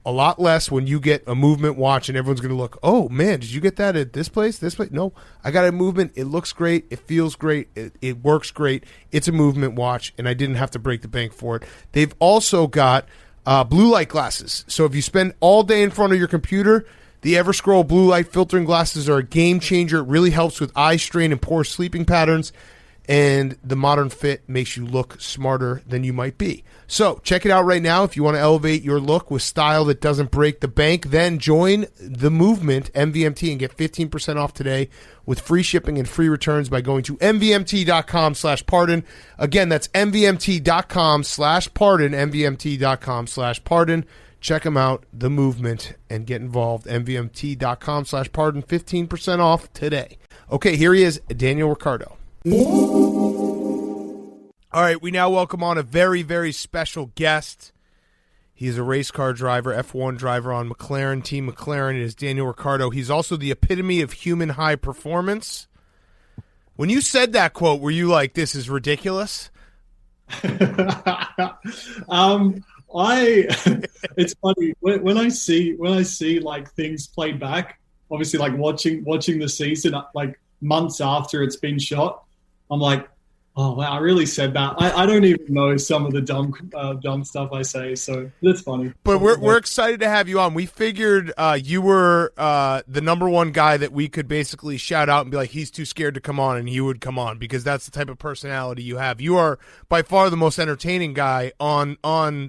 a lot less when you get a Movement watch, and everyone's going to look, oh, man, did you get that at this place? This place? No, I got a Movement. It looks great. It feels great. It works great. It's a Movement watch, and I didn't have to break the bank for it. They've also got blue light glasses. So if you spend all day in front of your computer, the Everscroll blue light filtering glasses are a game changer. It really helps with eye strain and poor sleeping patterns. And the modern fit makes you look smarter than you might be. So check it out right now. If you want to elevate your look with style that doesn't break the bank, then join the Movement, MVMT, and get 15% off today with free shipping and free returns by going to mvmt.com/pardon. Again, that's mvmt.com/pardon, mvmt.com/pardon. Check them out, the Movement, and get involved. mvmt.com/pardon, 15% off today. Okay, here he is, Daniel Ricciardo. All right, we now welcome on a very, very special guest. He's a race car driver, F1 driver on McLaren, Team McLaren. It is Daniel Ricciardo. He's also the epitome of human high performance. When you said that quote, were you like, this is ridiculous? It's funny when I see like things played back, obviously like watching the season like months after it's been shot, I'm like, Oh wow, I really said that. I don't even know some of the dumb stuff I say, so that's funny. But we're excited to have you on. We figured you were the number one guy that we could basically shout out and be like, he's too scared to come on, and he would come on because that's the type of personality you have. You are by far the most entertaining guy on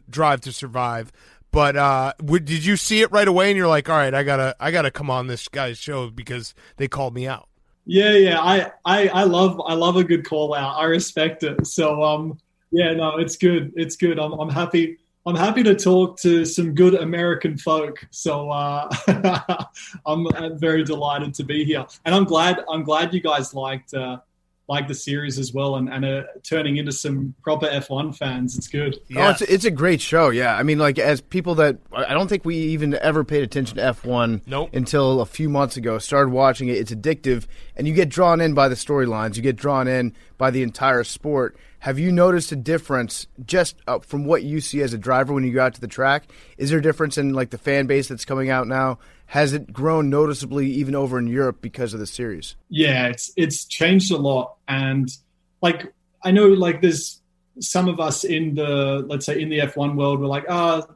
Drive to Survive. But did you see it right away and you're like, all right, I gotta come on this guy's show because they called me out? Yeah. I love a good call out. I respect it. So yeah, no, it's good. It's good. I'm happy. I'm happy to talk to some good American folk. So I'm very delighted to be here, and I'm glad you guys liked the series as well, and turning into some proper F1 fans. It's good. Yeah. Oh, it's a great show. Yeah, I mean, like as people that I don't think we even ever paid attention to F1 until a few months ago. Started watching it. It's addictive, and you get drawn in by the storylines. You get drawn in by the entire sport. Have you noticed a difference just from what you see as a driver when you go out to the track? Is there a difference in like the fan base that's coming out now? Has it grown noticeably even over in Europe because of the series? Yeah, it's changed a lot. And like, I know like there's some of us in the, let's say in the F1 world, we're like,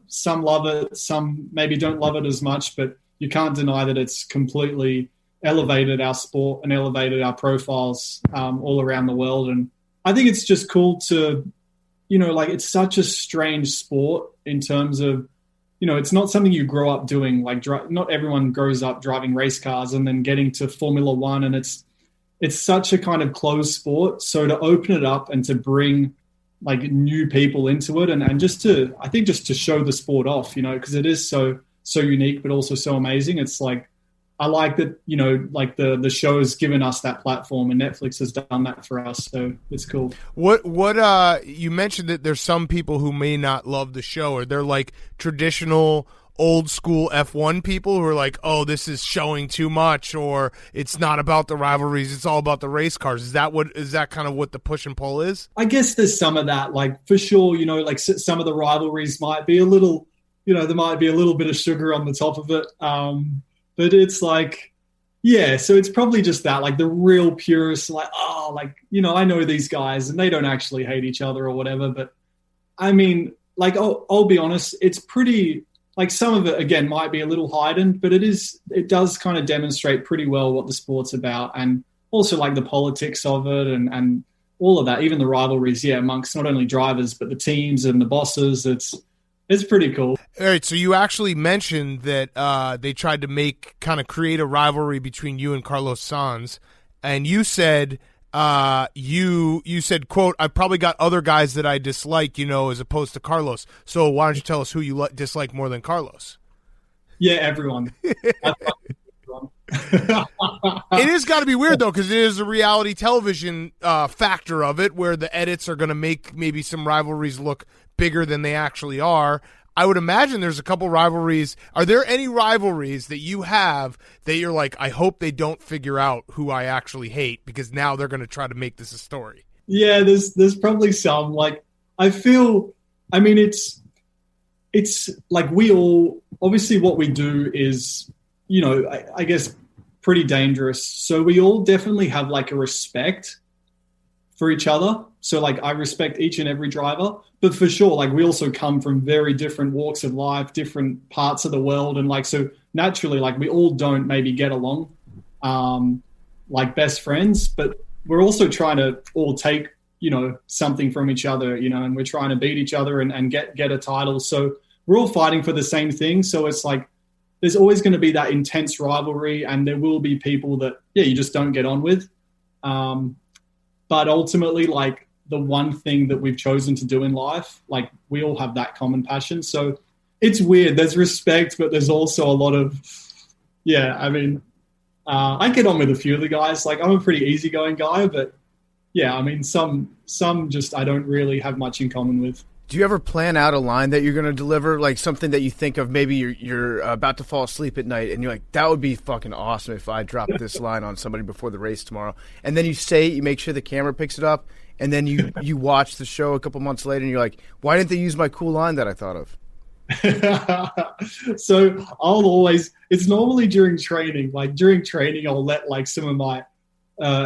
some love it, some maybe don't love it as much, but you can't deny that it's completely elevated our sport and elevated our profiles all around the world. And I think it's just cool to, like it's such a strange sport in terms of, it's not something you grow up doing. Like, not everyone grows up driving race cars and then getting to Formula One, and it's such a kind of closed sport. So to open it up and to bring like new people into it, and just to show the sport off, because it is so unique, but also so amazing. It's like, I like that, like the show has given us that platform, and Netflix has done that for us. So it's cool. What you mentioned that there's some people who may not love the show, or they're like traditional old school F1 people who are like, oh, this is showing too much, or it's not about the rivalries, it's all about the race cars. Is that kind of what the push and pull is? I guess there's some of that, like for sure, like some of the rivalries might be a little, there might be a little bit of sugar on the top of it. But it's like, yeah, so it's probably just that, like the real purists, like, I know these guys and they don't actually hate each other or whatever. But I mean, like, I'll be honest, it's pretty, like some of it, again, might be a little heightened, but it does kind of demonstrate pretty well what the sport's about, and also like the politics of it and all of that, even the rivalries, amongst not only drivers, but the teams and the bosses. It's pretty cool. All right, so you actually mentioned that they tried to create a rivalry between you and Carlos Sainz, and you said, you said, quote, I've probably got other guys that I dislike, as opposed to Carlos. So why don't you tell us who you dislike more than Carlos? Yeah, everyone. It has got to be weird, though, because it is a reality television factor of it, where the edits are going to make maybe some rivalries look bigger than they actually are. I would imagine there's a couple rivalries. Are there any rivalries that you have that you're like, I hope they don't figure out who I actually hate, because now they're going to try to make this a story? Yeah, there's probably some. Like, it's like we all, obviously what we do is, I guess pretty dangerous. So we all definitely have like a respect for each other. So like I respect each and every driver, but for sure, like we also come from very different walks of life, different parts of the world. And like, so naturally, like we all don't maybe get along like best friends, but we're also trying to all take, something from each other, and we're trying to beat each other and get a title. So we're all fighting for the same thing. So it's like, there's always going to be that intense rivalry, and there will be people that, you just don't get on with. But ultimately, like the one thing that we've chosen to do in life, like we all have that common passion. So it's weird. There's respect, but there's also a lot of, I get on with a few of the guys. Like I'm a pretty easygoing guy, but some just I don't really have much in common with. Do you ever plan out a line that you're going to deliver, like something that you think of, maybe you're about to fall asleep at night and you're like, that would be fucking awesome if I dropped this line on somebody before the race tomorrow. And then you say it, you make sure the camera picks it up, and then you watch the show a couple months later and you're like, why didn't they use my cool line that I thought of? So it's normally during training. Like during training, I'll let like some of my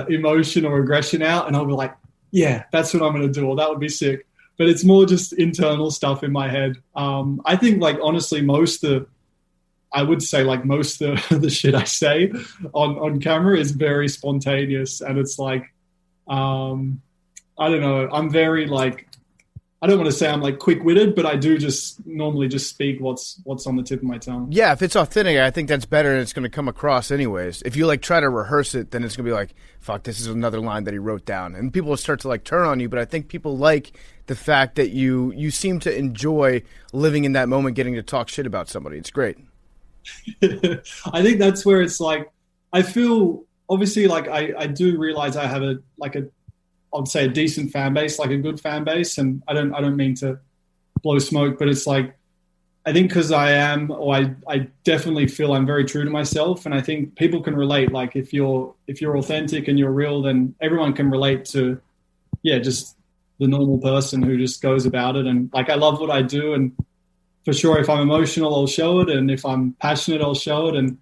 emotion or aggression out, and I'll be like, yeah, that's what I'm going to do, or that would be sick. But it's more just internal stuff in my head. I think, like, honestly, I would say like most of the shit I say on camera is very spontaneous, and it's like, I don't know. I'm very like, I don't want to say I'm like quick-witted, but I do just normally just speak what's on the tip of my tongue. Yeah, if it's authentic, I think that's better, and it's going to come across anyways. If you like try to rehearse it, then it's going to be like, fuck, this is another line that he wrote down, and people will start to like turn on you. But I think people like the fact that you seem to enjoy living in that moment, getting to talk shit about somebody. It's great. I think that's where it's like, I feel obviously like I do realize I have I'd say a decent fan base, like a good fan base. And I don't mean to blow smoke, but it's like, I think because I definitely feel I'm very true to myself. And I think people can relate. Like if you're authentic and you're real, then everyone can relate to, just the normal person who just goes about it. And like, I love what I do. And for sure, if I'm emotional, I'll show it. And if I'm passionate, I'll show it. And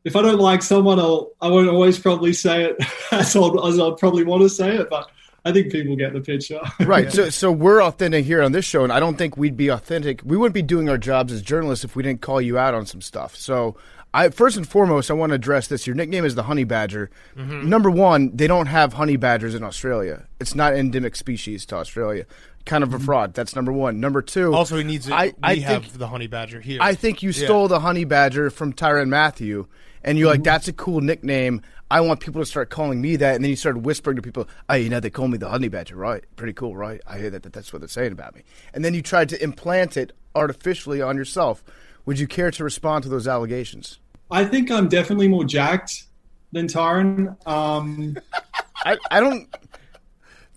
if I don't like someone, I won't always probably say it as I'd probably want to say it. But I think people get the picture. Right. So we're authentic here on this show, and I don't think we'd be authentic. We wouldn't be doing our jobs as journalists if we didn't call you out on some stuff. So first and foremost, I want to address this. Your nickname is the Honey Badger. Mm-hmm. Number one, they don't have honey badgers in Australia. It's not endemic species to Australia. Kind of a fraud. That's number one. Number two. Also, he needs it. We have the Honey Badger here. I think you stole the Honey Badger from Tyrann Mathieu, and you're like, that's a cool nickname. I want people to start calling me that. And then you started whispering to people, hey, they call me the Honey Badger, right? Pretty cool, right? I hear that's what they're saying about me. And then you tried to implant it artificially on yourself. Would you care to respond to those allegations? I think I'm definitely more jacked than Tyrann. I don't...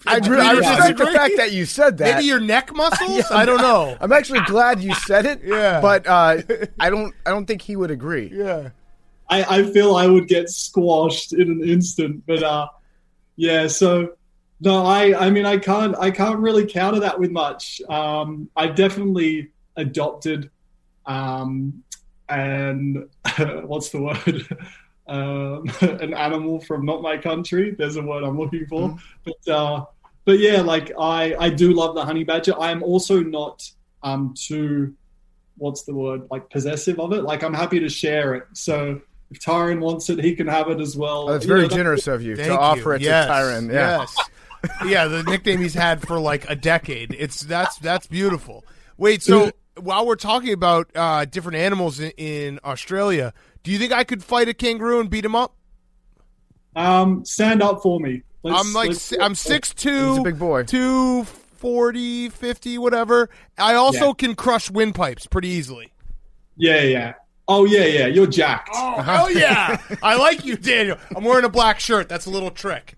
I respect the fact that you said that. Maybe your neck muscles? I don't know. I'm actually glad you said it. Yeah. But I don't think he would agree. Yeah. I feel I would get squashed in an instant. But so no, I mean I can't really counter that with much. I definitely adopted and what's the word? An animal from not my country. There's a word I'm looking for. Mm-hmm. But yeah, like I do love the honey badger. I am also not too, what's the word, like possessive of it. Like I'm happy to share it. So if Tyrann wants it, he can have it as well. Oh, that's very generous of you to offer it to Tyrann. Yeah. Yes. Yeah, the nickname he's had for like a decade. That's beautiful. Wait, so while we're talking about different animals in Australia, do you think I could fight a kangaroo and beat him up? Stand up for me. I'm 6'2". He's a big boy. 240, 50, whatever. I also can crush windpipes pretty easily. Yeah. Oh, yeah. You're jacked. Oh, hell yeah. I like you, Daniel. I'm wearing a black shirt. That's a little trick.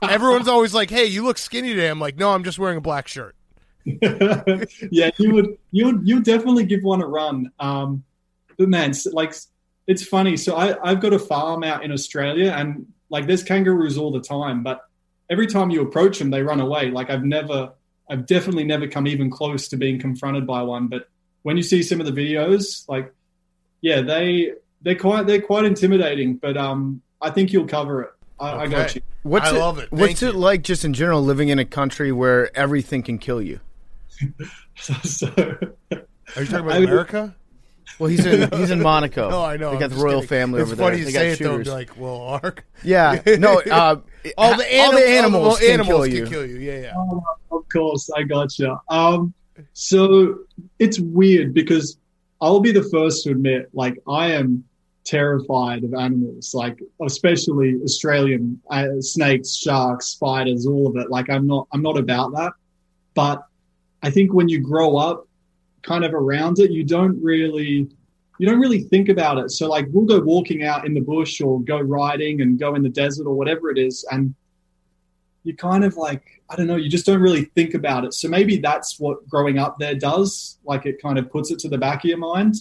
Everyone's always like, hey, you look skinny today. I'm like, no, I'm just wearing a black shirt. Yeah, you definitely give one a run. But man, like, it's funny. So I've got a farm out in Australia, and like there's kangaroos all the time, but every time you approach them, they run away. Like I've definitely never come even close to being confronted by one. But when you see some of the videos, like, yeah, they're quite intimidating. But I think you'll cover it. I got you. I love it. What's it like just in general living in a country where everything can kill you? So are you talking about America? Well, he's in Monaco. No, I know. They got the royal family over there. It's funny you say it, though. Be like, well, Ark. Yeah. No, all the animals can kill you. Yeah. Oh, of course, I gotcha. So it's weird because I'll be the first to admit, like, I am terrified of animals, like especially Australian snakes, sharks, spiders, all of it. Like I'm not about that. But I think when you grow up kind of around it, you don't really think about it. So like we'll go walking out in the bush or go riding and go in the desert or whatever it is, and you kind of like, I don't know, you just don't really think about it. So maybe that's what growing up there does. Like it kind of puts it to the back of your mind.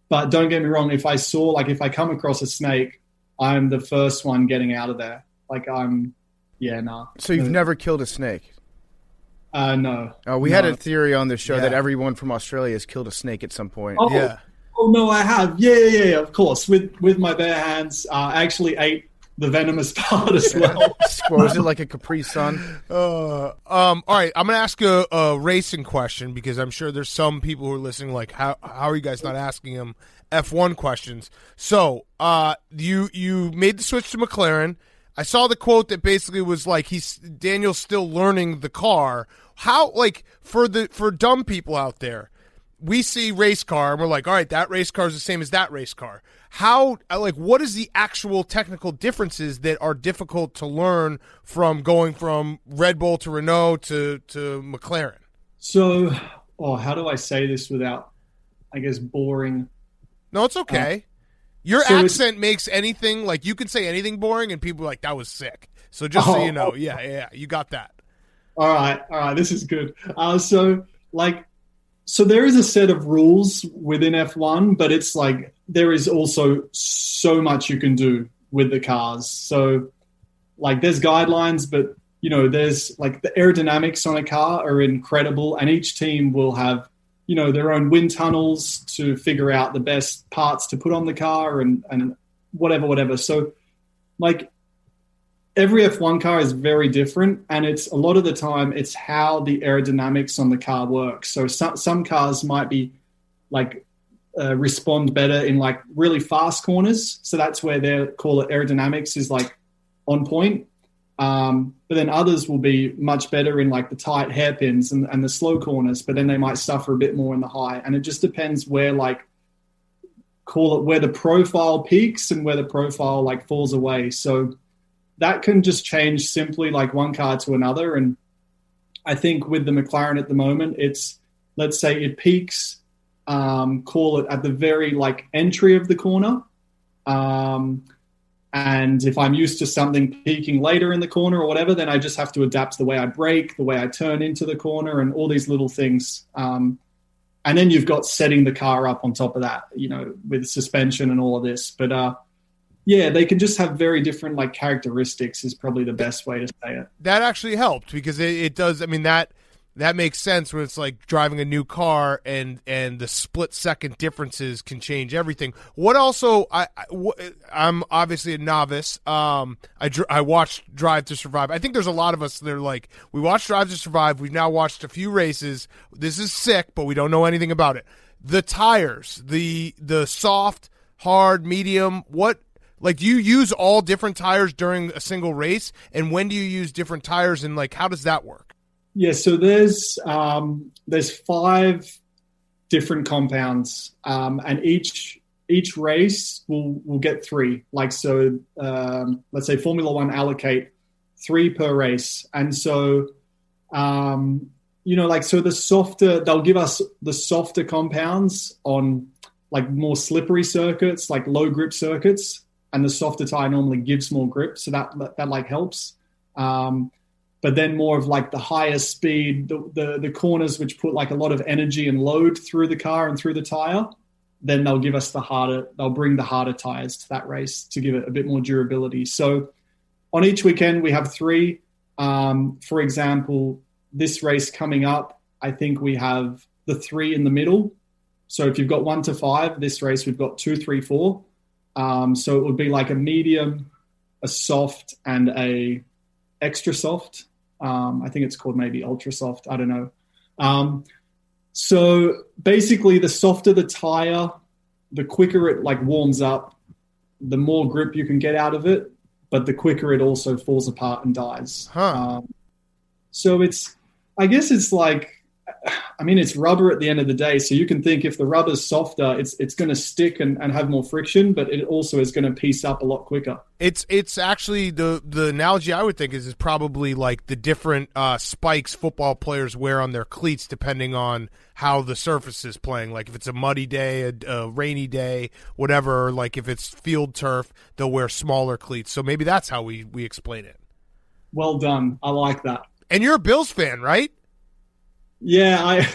But don't get me wrong, if I come across a snake, I'm the first one getting out of there. Like So you've never killed a snake? No. We had a theory on this show that everyone from Australia has killed a snake at some point. Oh no, I have. Yeah, of course. With my bare hands, I actually ate the venomous part as well. Was it like a Capri Sun? All right, I'm going to ask a racing question because I'm sure there's some people who are listening like, how are you guys not asking him F1 questions? So you made the switch to McLaren. I saw the quote that basically was like Daniel's still learning the car. How, like, for dumb people out there, we see race car and we're like, all right, that race car is the same as that race car. How, like, what is the actual technical differences that are difficult to learn from going from Red Bull to Renault to McLaren? So, how do I say this without, I guess, boring? No, it's okay. Your accent makes anything, like, you can say anything boring and people are like, that was sick. So just so you know, yeah, you got that. All right, this is good. So there is a set of rules within F1, but it's like there is also so much you can do with the cars. So, like, there's guidelines, but, you know, there's, like, the aerodynamics on a car are incredible, and each team will have, you know, their own wind tunnels to figure out the best parts to put on the car and whatever. So, like, every F1 car is very different, and it's a lot of the time it's how the aerodynamics on the car works. So some cars might be like respond better in like really fast corners. So that's where they call it aerodynamics is like on point. But then others will be much better in like the tight hairpins and the slow corners, but then they might suffer a bit more in the high. And it just depends where, like, call it where the profile peaks and where the profile like falls away. So that can just change simply like one car to another. And I think with the McLaren at the moment, it's, let's say it peaks, call it at the very like entry of the corner. And if I'm used to something peaking later in the corner or whatever, then I just have to adapt the way I brake, the way I turn into the corner and all these little things. And then you've got setting the car up on top of that, you know, with suspension and all of this. But, yeah, they can just have very different like characteristics is probably the best way to say it. That actually helped because it does. I mean, that makes sense when it's like driving a new car and the split second differences can change everything. What also, I'm obviously a novice. I watched Drive to Survive. I think there's a lot of us that are like, we watched Drive to Survive. We've now watched a few races. This is sick, but we don't know anything about it. The tires, the soft, hard, medium, what? Like, do you use all different tires during a single race? And when do you use different tires? And, like, how does that work? Yeah, so there's 5 different compounds. And each race will get 3. Like, so let's say Formula One allocate 3 per race. And so, you know, like, so they'll give us the softer compounds on, like, more slippery circuits, like low grip circuits. And the softer tire normally gives more grip, so that like helps. But then more of like the higher speed, the corners which put like a lot of energy and load through the car and through the tire, then they'll give us they'll bring the harder tires to that race to give it a bit more durability. So on each weekend we have 3. For example, this race coming up, I think we have the 3 in the middle. So if you've got 1 to 5, this race we've got 2, 3, 4. So it would be like a medium, a soft, and a extra soft. I think it's called maybe ultra soft. I don't know. So basically, the softer the tire, the quicker it like warms up, the more grip you can get out of it, but the quicker it also falls apart and dies. So I guess it's like, I mean, it's rubber at the end of the day. So you can think if the rubber's softer, it's going to stick and have more friction, but it also is going to piece up a lot quicker. It's actually the analogy I would think is probably like the different spikes football players wear on their cleats depending on how the surface is playing. Like if it's a muddy day, a rainy day, whatever, like if it's field turf, they'll wear smaller cleats. So maybe that's how we explain it. Well done. I like that. And you're a Bills fan, right? Yeah, I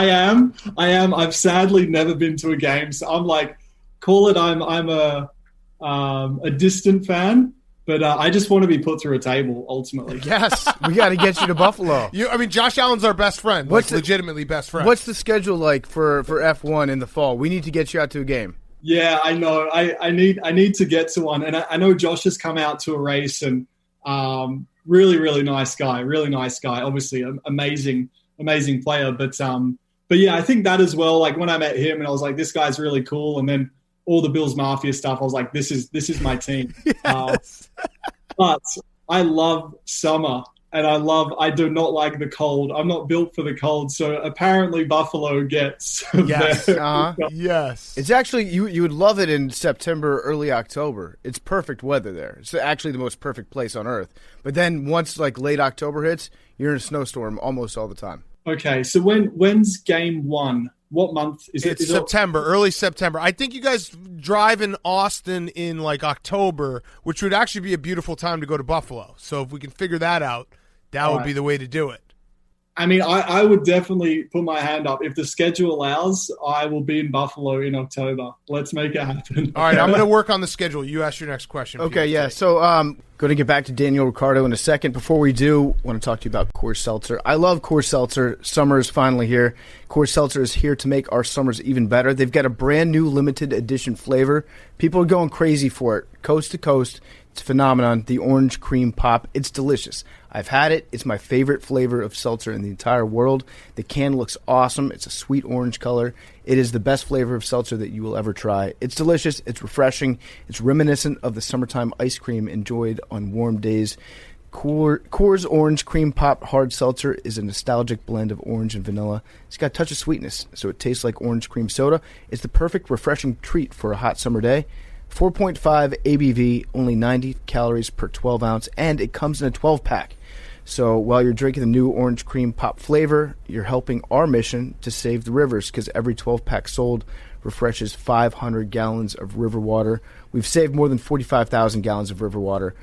am. I've sadly never been to a game, so I'm like, call it. I'm a distant fan, but I just want to be put through a table. Ultimately, yes, we got to get you to Buffalo. I mean, Josh Allen's our best friend. Legitimately best friend. What's the schedule like for F1 in the fall? We need to get you out to a game. Yeah, I know. I need to get to one, and I know Josh has come out to a race, and really nice guy, really nice guy. Obviously, amazing player, but yeah, I think that as well. Like when I met him, and I was like, this guy's really cool, and then all the Bills Mafia stuff, I was like, this is my team. Yes. But I love summer. And I do not like the cold. I'm not built for the cold. So apparently Buffalo gets Yes. Yes. It's actually, you would love it in September, early October. It's perfect weather there. It's actually the most perfect place on earth. But then once like late October hits, you're in a snowstorm almost all the time. Okay. So when's game one? What month is it? It's September, early September. I think you guys drive in Austin in like October, which would actually be a beautiful time to go to Buffalo. So if we can figure that out, that would be the way to do it. I mean, I would definitely put my hand up. If the schedule allows, I will be in Buffalo in October. Let's make it happen. All right, I'm going to work on the schedule. You ask your next question. Okay, yeah. So going to get back to Daniel Ricciardo in a second. Before we do, I want to talk to you about Coors Seltzer. I love Coors Seltzer. Summer is finally here. Coors Seltzer is here to make our summers even better. They've got a brand new limited edition flavor. People are going crazy for it. Coast to coast. It's a phenomenon. The orange cream pop. It's delicious. I've had it. It's my favorite flavor of seltzer in the entire world. The can looks awesome. It's a sweet orange color. It is the best flavor of seltzer that you will ever try. It's delicious. It's refreshing. It's reminiscent of the summertime ice cream enjoyed on warm days. Coors Orange Cream Pop Hard Seltzer is a nostalgic blend of orange and vanilla. It's got a touch of sweetness, so it tastes like orange cream soda. It's the perfect refreshing treat for a hot summer day. 4.5 ABV, only 90 calories per 12 ounce, and it comes in a 12-pack. So while you're drinking the new orange cream pop flavor, you're helping our mission to save the rivers, because every 12-pack sold refreshes 500 gallons of river water. We've saved more than 45,000 gallons of river water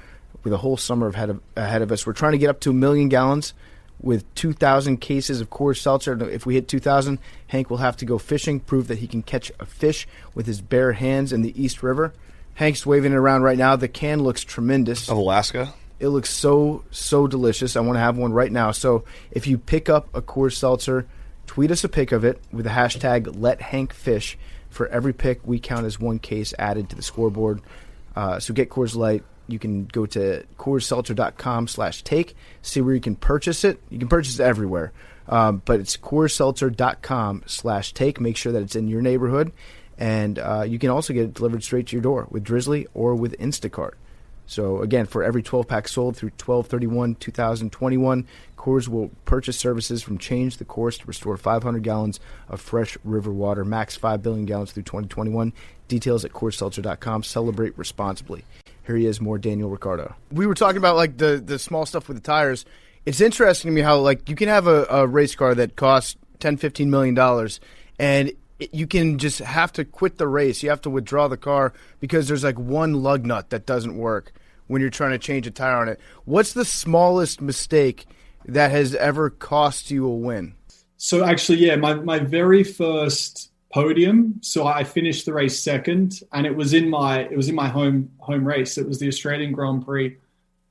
with a whole summer ahead of us. We're trying to get up to 1 million gallons with 2,000 cases of Coors Seltzer. If we hit 2,000, Hank will have to go fishing, prove that he can catch a fish with his bare hands in the East River. Hank's waving it around right now. The can looks tremendous. Of Alaska? It looks so delicious. I want to have one right now. So if you pick up a Coors Seltzer, tweet us a pic of it with the hashtag #LetHankFish. For every pick, we count as one case added to the scoreboard. So get Coors Light. You can go to CoorsSeltzer.com/take, see where you can purchase it. You can purchase it everywhere. But it's CoorsSeltzer.com/take. Make sure that it's in your neighborhood. And you can also get it delivered straight to your door with Drizzly or with Instacart. So, again, for every 12-pack sold through 12/31/2021, Coors will purchase services from Change the Course to restore 500 gallons of fresh river water, max 5 billion gallons through 2021. Details at CoorsSeltzer.com. Celebrate responsibly. Here he is, more Daniel Ricciardo. We were talking about, like, the small stuff with the tires. It's interesting to me how, like, you can have a race car that costs $10-15 million, and you can just have to quit the race. You have to withdraw the car because there's like one lug nut that doesn't work when you're trying to change a tire on it. What's the smallest mistake that has ever cost you a win? So actually, yeah, my very first podium. So I finished the race second, and it was in my home race. It was the Australian Grand Prix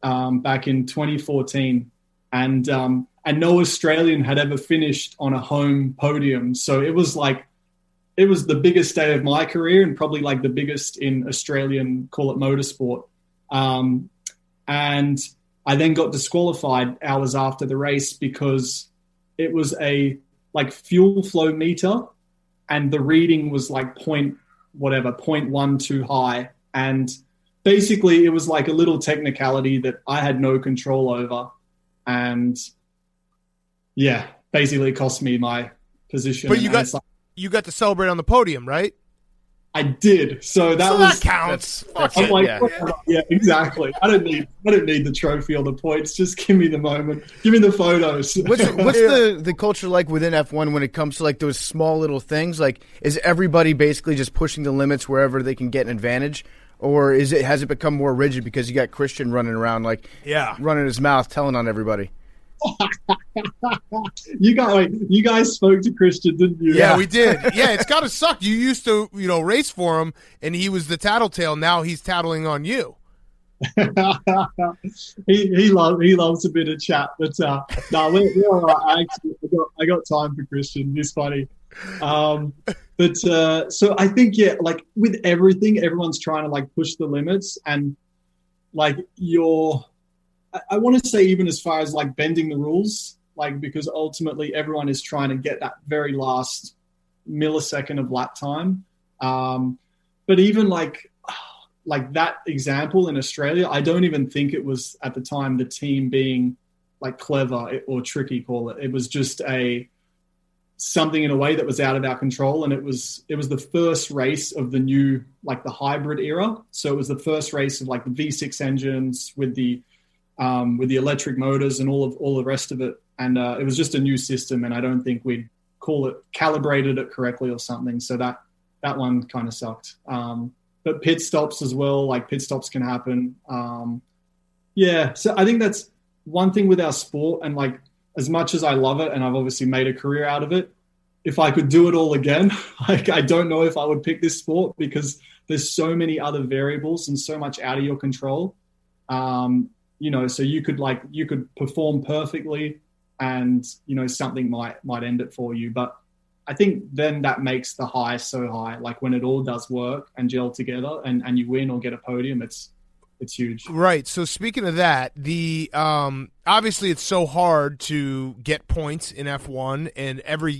back in 2014, and no Australian had ever finished on a home podium. So it was the biggest day of my career, and probably like the biggest in Australian, call it motorsport. And I then got disqualified hours after the race because it was a like fuel flow meter, and the reading was like 0.1 too high. And basically it was like a little technicality that I had no control over. And yeah, basically it cost me my position. But you got to celebrate on the podium, right? I did. So that counts. I'm like, yeah, exactly. I don't need the trophy or the points. Just give me the moment. Give me the photos. What's the culture like within F1 when it comes to like those small little things? Like, is everybody basically just pushing the limits wherever they can get an advantage? Or has it become more rigid because you got Christian running around running his mouth, telling on everybody? You guys spoke to Christian, didn't you? Yeah, we did. Yeah, it's gotta suck. You used to, race for him, and he was the tattletale. Now he's tattling on you. he loves a bit of chat, but no, we're all right. I got time for Christian. He's funny. So I think, yeah, like with everything, everyone's trying to like push the limits, and like I want to say even as far as like bending the rules, like because ultimately everyone is trying to get that very last millisecond of lap time. But even like that example in Australia, I don't even think it was at the time the team being like clever or tricky, call it. It was just something in a way that was out of our control. And it was the first race of the new, like the hybrid era. So it was the first race of like the V6 engines with the electric motors and all the rest of it. And it was just a new system. And I don't think we'd calibrated it correctly or something. So that one kind of sucked. But pit stops as well, like pit stops can happen. Yeah. So I think that's one thing with our sport. And like, as much as I love it, and I've obviously made a career out of it, if I could do it all again, like I don't know if I would pick this sport because there's so many other variables and so much out of your control. So you could perform perfectly and, something might end it for you. But I think then that makes the high so high, like when it all does work and gel together and you win or get a podium, it's huge. Right. So speaking of that, the obviously it's so hard to get points in F1, and every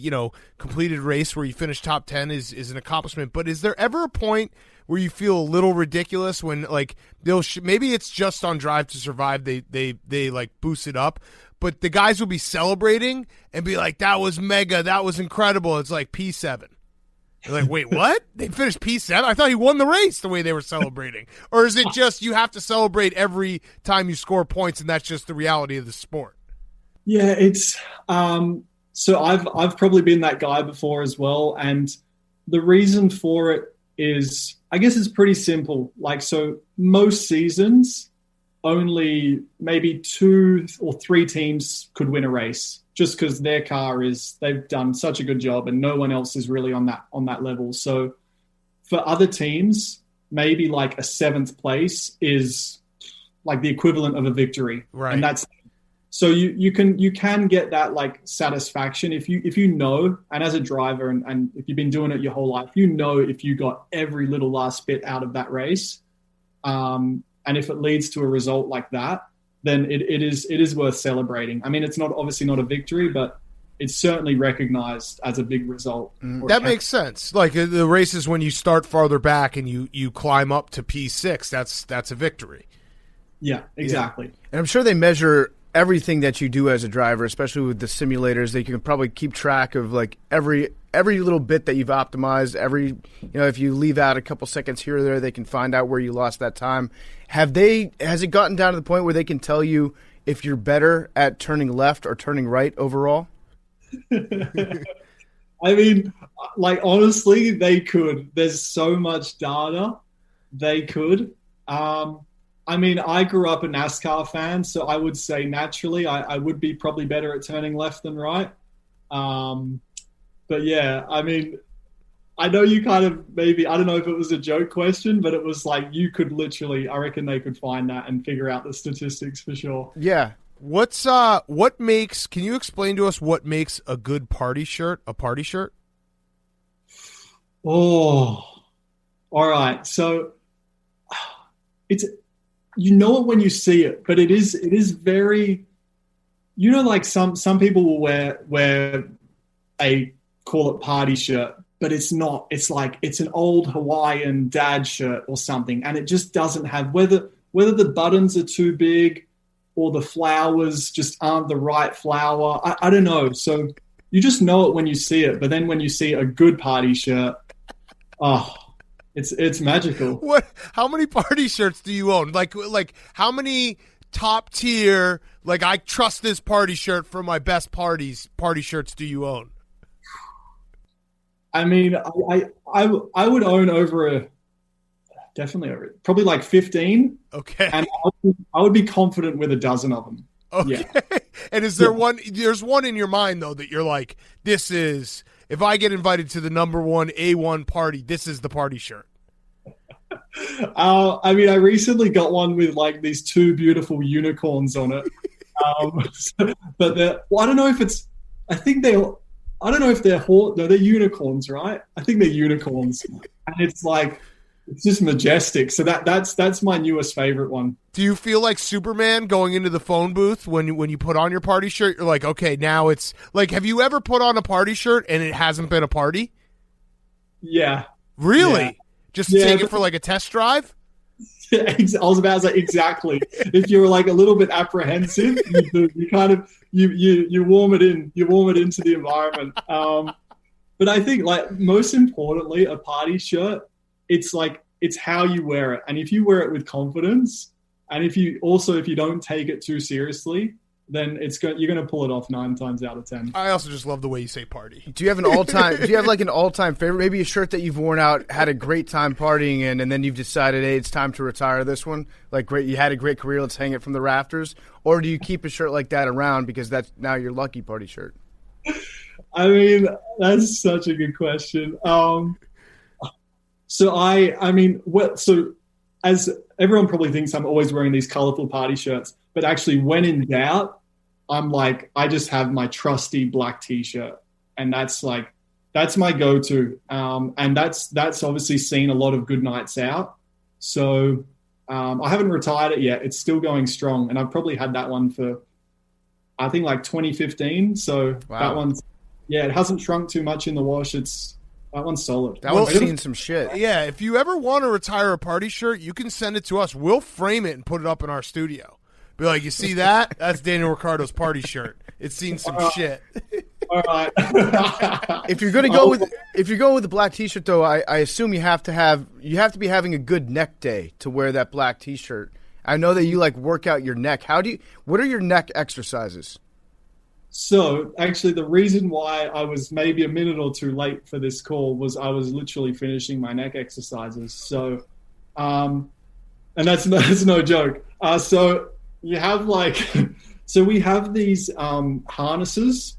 completed race where you finish top 10 is an accomplishment. But is there ever a point where you feel a little ridiculous when like maybe it's just on Drive to Survive they like boost it up, but the guys will be celebrating and be like, "That was mega, that was incredible." It's like P7. You're like, wait, what? They finished P7? I thought he won the race the way they were celebrating. Or is it just you have to celebrate every time you score points and that's just the reality of the sport? Yeah, it's so I've probably been that guy before as well. And the reason for it is, I guess it's pretty simple. Like, so most seasons, only maybe 2 or 3 teams could win a race. Just because their car they've done such a good job and no one else is really on that level. So for other teams, maybe like a 7th place is like the equivalent of a victory. Right. And that's, so you can get that like satisfaction if you know, and as a driver and if you've been doing it your whole life, if you got every little last bit out of that race, and if it leads to a result like that, then it is worth celebrating. I mean, it's obviously not a victory, but it's certainly recognized as a big result. That makes sense. Like the races when you start farther back and you climb up to P6, that's a victory. Yeah, exactly. Yeah. And I'm sure they measure everything that you do as a driver, especially with the simulators. They can probably keep track of like every little bit that you've optimized. If you leave out a couple seconds here or there, they can find out where you lost that time. Has it gotten down to the point where they can tell you if you're better at turning left or turning right overall? I mean, like, honestly, they could. There's so much data. They could. I mean, I grew up a NASCAR fan, so I would say naturally I would be probably better at turning left than right. But yeah, I mean, I know you kind of maybe, I don't know if it was a joke question, but it was like you could literally, I reckon they could find that and figure out the statistics for sure. Yeah. Can you explain to us what makes a good party shirt a party shirt? Oh, all right. So it's, you know it when you see it, but it is very, like some people will wear a, call it party shirt, but it's not. It's like it's an old Hawaiian dad shirt or something, and it just doesn't have, whether the buttons are too big or the flowers just aren't the right flower. I don't know. So you just know it when you see it, but then when you see a good party shirt, oh, it's magical. What? How many party shirts do you own? Like how many top tier, like I trust this party shirt for my best party shirts do you own? I mean, I would own probably like 15. Okay. And I would be confident with a dozen of them. Okay. Yeah. And is there one? There's one in your mind though that you're like, this is, if I get invited to the number one A1 party, this is the party shirt. I mean, I recently got one with like these 2 beautiful unicorns on it. But I don't know if it's. I think I don't know if no, they're unicorns, right? I think they're unicorns, and it's like it's just majestic. So that's my newest favorite one. Do you feel like Superman going into the phone booth when you put on your party shirt? You're like, okay, now it's like, have you ever put on a party shirt and it hasn't been a party? Yeah. Really? Yeah. Just to take it for like a test drive? I was about to say exactly. If you're like a little bit apprehensive, you kind of you warm it in. You warm it into the environment. But I think like most importantly, a party shirt, it's how you wear it, and if you wear it with confidence, and if you don't take it too seriously, then you're going to pull it off 9 times out of 10. I also just love the way you say party. Do you have an all-time? Do you have like an all-time favorite? Maybe a shirt that you've worn out, had a great time partying in, and then you've decided, hey, it's time to retire this one. Like, great, you had a great career. Let's hang it from the rafters. Or do you keep a shirt like that around because that's now your lucky party shirt? I mean, that's such a good question. So as everyone probably thinks I'm always wearing these colorful party shirts, but actually when in doubt, I just have my trusty black t-shirt, and that's my go-to. And that's obviously seen a lot of good nights out. So I haven't retired it yet. It's still going strong. And I've probably had that one for, I think, like 2015. So wow. That one's, yeah, it hasn't shrunk too much in the wash. That one's solid. That one's seen some shit. Yeah, if you ever want to retire a party shirt, you can send it to us. We'll frame it and put it up in our studio. Be like, you see that? That's Daniel Ricciardo's party shirt. It's seen some shit. All right. If you're going to go with the black t-shirt, though, I assume you have to be having a good neck day to wear that black t-shirt. I know that you like work out your neck. What are your neck exercises? So actually the reason why I was maybe a minute or two late for this call was I was literally finishing my neck exercises. So, and that's no joke. So you have so we have these harnesses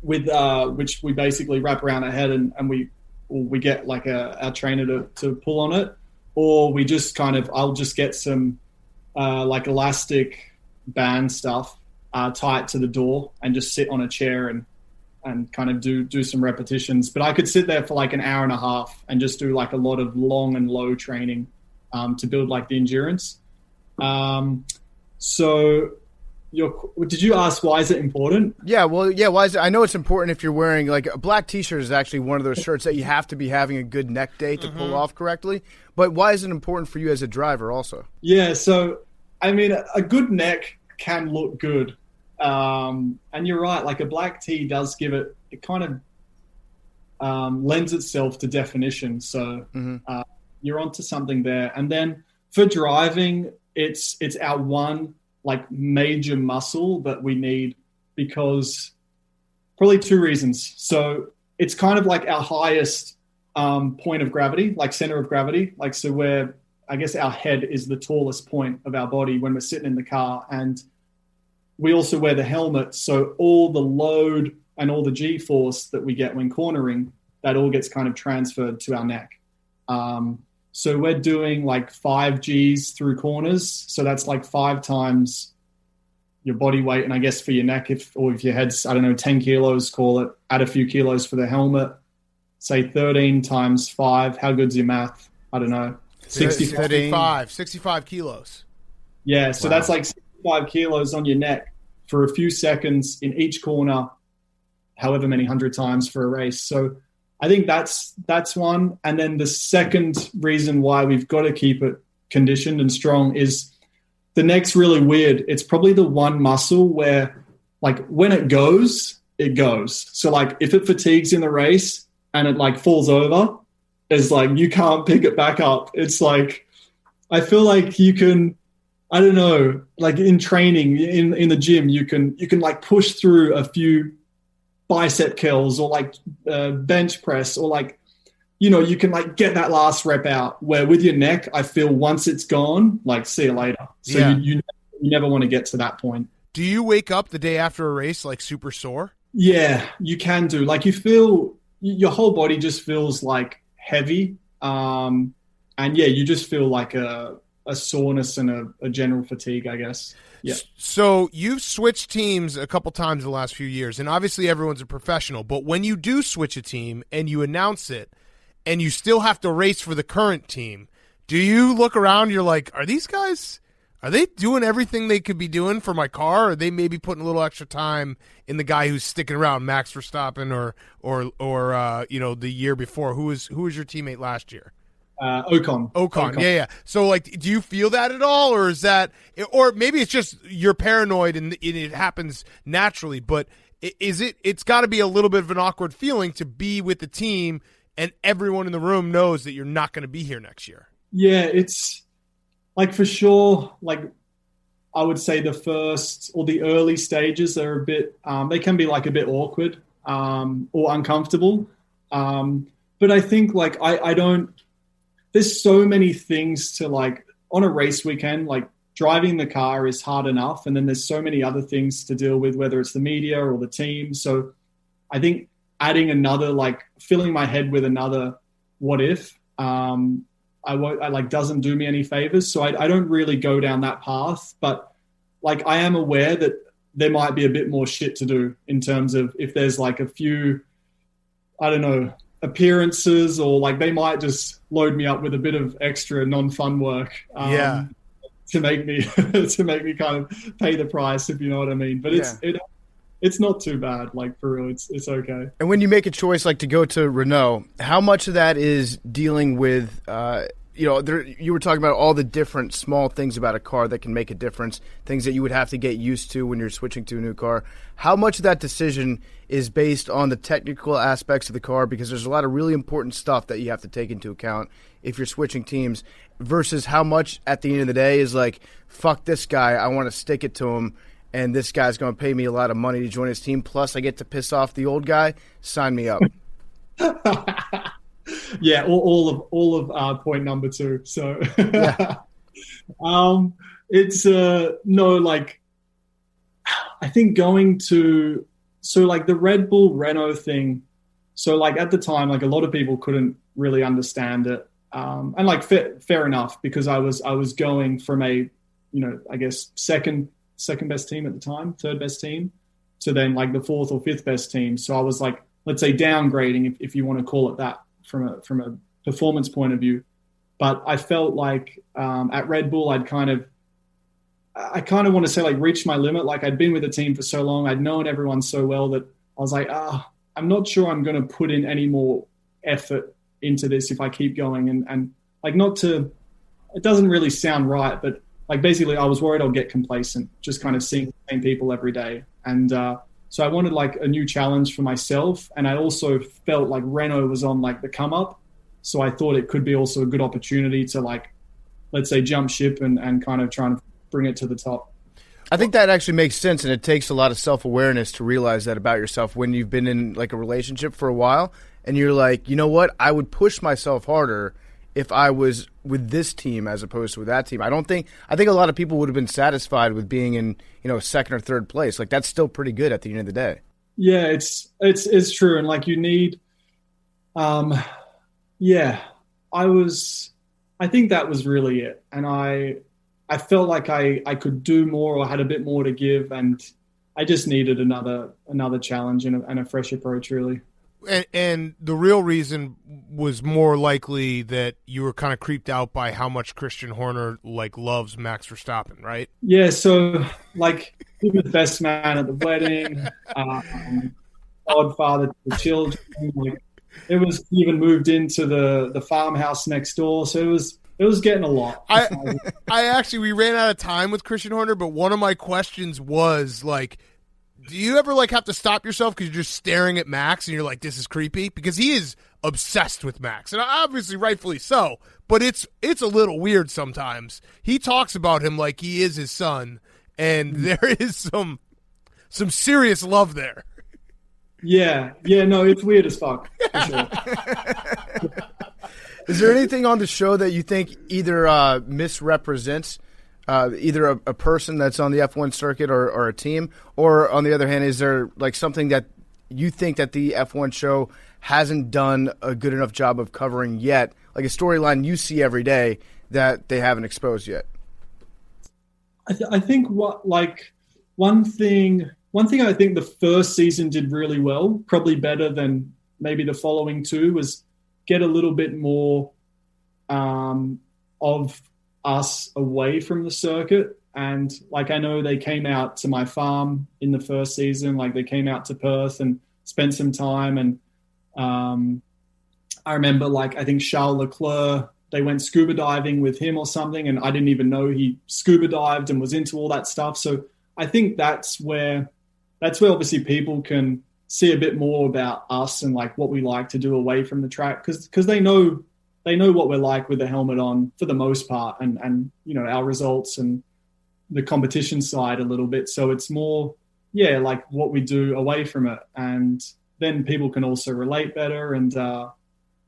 with which we basically wrap around our head and we get like our trainer to pull on it, or we just I'll just get some like elastic band stuff tied to the door and just sit on a chair and kind of do some repetitions. But I could sit there for like an hour and a half and just do like a lot of long and low training to build like the endurance. So did you ask why is it important? Yeah, well, yeah, why is it? I know it's important if you're wearing like a black t-shirt is actually one of those shirts that you have to be having a good neck day to pull off correctly. But why is it important for you as a driver also? Yeah, so I mean, a good neck can look good. And you're right, like a black tee does give it kind of lends itself to definition. So you're onto something there. And then for driving, it's our one like major muscle that we need because probably 2 reasons. So it's kind of like our highest point of gravity, like center of gravity. Like, so where I guess our head is the tallest point of our body when we're sitting in the car. And we also wear the helmet. So all the load and all the G-force that we get when cornering, that all gets kind of transferred to our neck. So we're doing like 5 Gs through corners. So that's like 5 times your body weight. And I guess for your neck, if your head's, 10 kilos, call it, add a few kilos for the helmet, say 13 times 5. How good's your math? I don't know. 65 kilos. Yeah. So that's like 65 kilos on your neck for a few seconds in each corner, however many 100 times for a race. So I think that's one. And then the second reason why we've got to keep it conditioned and strong is the neck's really weird. It's probably the one muscle where like when it goes, it goes. So like if it fatigues in the race and it like falls over, it's like you can't pick it back up. It's like I feel like you can, I don't know, like in training in the gym, you can like push through a few bicep curls or like bench press or like, you can like get that last rep out, where with your neck, I feel once it's gone, like see you later. So you never want to get to that point. Do you wake up the day after a race like super sore? Yeah, you can do. Like you feel, your whole body just feels like heavy. And yeah, you just feel like a a soreness and a general fatigue, I guess. Yeah. So you've switched teams a couple times in the last few years, and obviously everyone's a professional, but when you do switch a team and you announce it and you still have to race for the current team, do you look around, you're like, are these guys, are they doing everything they could be doing for my car? Or are they maybe putting a little extra time in the guy who's sticking around, Max Verstappen or the year before? Who was your teammate last year? Ocon. Yeah. So, like, do you feel that at all, or is that, or maybe it's just you're paranoid and it happens naturally? But it's got to be a little bit of an awkward feeling to be with the team and everyone in the room knows that you're not going to be here next year. Yeah, it's like for sure. Like, I would say the first or the early stages are a bit. They can be like a bit awkward or uncomfortable. But I think like I don't. There's so many things to like on a race weekend, like driving the car is hard enough. And then there's so many other things to deal with, whether it's the media or the team. So I think adding another, like filling my head with another what if, doesn't do me any favors. So I don't really go down that path, but like I am aware that there might be a bit more shit to do in terms of if there's like a few, I don't know, appearances, or like they might just load me up with a bit of extra non-fun work to make me kind of pay the price, if you know what I mean. But it's not too bad, like for real, it's okay. And when you make a choice like to go to Renault, how much of that is dealing with you were talking about all the different small things about a car that can make a difference, things that you would have to get used to when you're switching to a new car. How much of that decision is based on the technical aspects of the car, because there's a lot of really important stuff that you have to take into account if you're switching teams, versus how much at the end of the day is like, fuck this guy, I want to stick it to him, and this guy's going to pay me a lot of money to join his team, plus I get to piss off the old guy, sign me up. Yeah, all of point number 2. So, it's no, like I think going to like the Red Bull Renault thing. So like at the time, like a lot of people couldn't really understand it, and like fair enough, because I was going from a, I guess second best team at the time, third best team, to then like the fourth or fifth best team. So I was like, let's say downgrading, if you want to call it that, from a performance point of view. But I felt like at Red Bull, I kind of want to say like reached my limit. Like I'd been with the team for so long, I'd known everyone so well that I was like, I'm not sure I'm going to put in any more effort into this if I keep going. And like it doesn't really sound right, but like basically I was worried I'll get complacent, just kind of seeing the same people every day. And so I wanted like a new challenge for myself. And I also felt like Renault was on like the come up. So I thought it could be also a good opportunity to like, let's say jump ship and kind of trying to bring it to the top. I think that actually makes sense. And it takes a lot of self-awareness to realize that about yourself when you've been in like a relationship for a while. And you're like, you know what? I would push myself harder if I was with this team as opposed to with that team. I think a lot of people would have been satisfied with being in, second or third place. Like that's still pretty good at the end of the day. Yeah, it's true. And like you need, I think that was really it. And I felt like I could do more, or had a bit more to give. And I just needed another challenge and a fresh approach, really. And the real reason was more likely that you were kind of creeped out by how much Christian Horner like loves Max Verstappen, right? Yeah, so like he was the best man at the wedding, godfather to the children. Like it was even moved into the farmhouse next door, so it was getting a lot. We ran out of time with Christian Horner, but one of my questions was like, do you ever like have to stop yourself because you're just staring at Max and you're like, this is creepy? Because he is obsessed with Max, and obviously rightfully so, but it's a little weird sometimes. He talks about him like he is his son, and there is some serious love there. Yeah, no, it's weird as fuck, for sure. Is there anything on the show that you think either misrepresents either a person that's on the F1 circuit or a team, or on the other hand, is there like something that you think that the F1 show hasn't done a good enough job of covering yet, like a storyline you see every day that they haven't exposed yet? I think one thing I think the first season did really well, probably better than maybe the following two, was get a little bit more of us away from the circuit. And like, I know they came out to my farm in the first season, like they came out to Perth and spent some time. And I remember, like, I think Charles Leclerc, they went scuba diving with him or something, and I didn't even know he scuba dived and was into all that stuff. So I think that's where obviously people can see a bit more about us and like what we like to do away from the track, because they know what we're like with the helmet on for the most part, and you know, our results and the competition side a little bit. So it's more, like what we do away from it, and then people can also relate better. And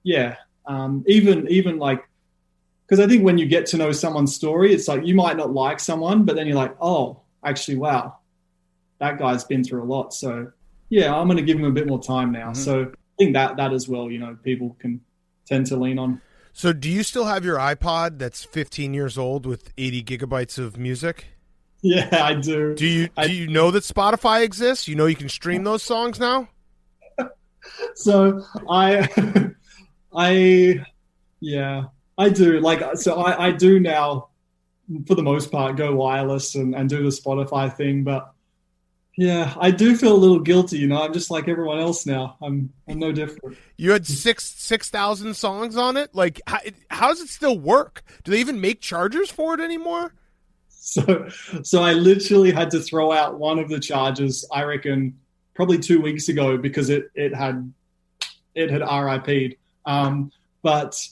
even like, because I think when you get to know someone's story, it's like you might not like someone, but then you're like, oh, actually, wow, that guy's been through a lot. So yeah, I'm going to give him a bit more time now. Mm-hmm. So I think that as well, you know, people can tend to lean on. So do you still have your iPod that's 15 years old with 80 gigabytes of music? Yeah, I do. Do you know that Spotify exists? You know you can stream those songs now? So I do. Like, so I do now, for the most part, go wireless and do the Spotify thing. But yeah, I do feel a little guilty. You know, I'm just like everyone else now. I'm no different. You had 6,000 songs on it. Like, how does it still work? Do they even make chargers for it anymore? So I literally had to throw out one of the chargers, I reckon, probably 2 weeks ago, because it had RIP'd. But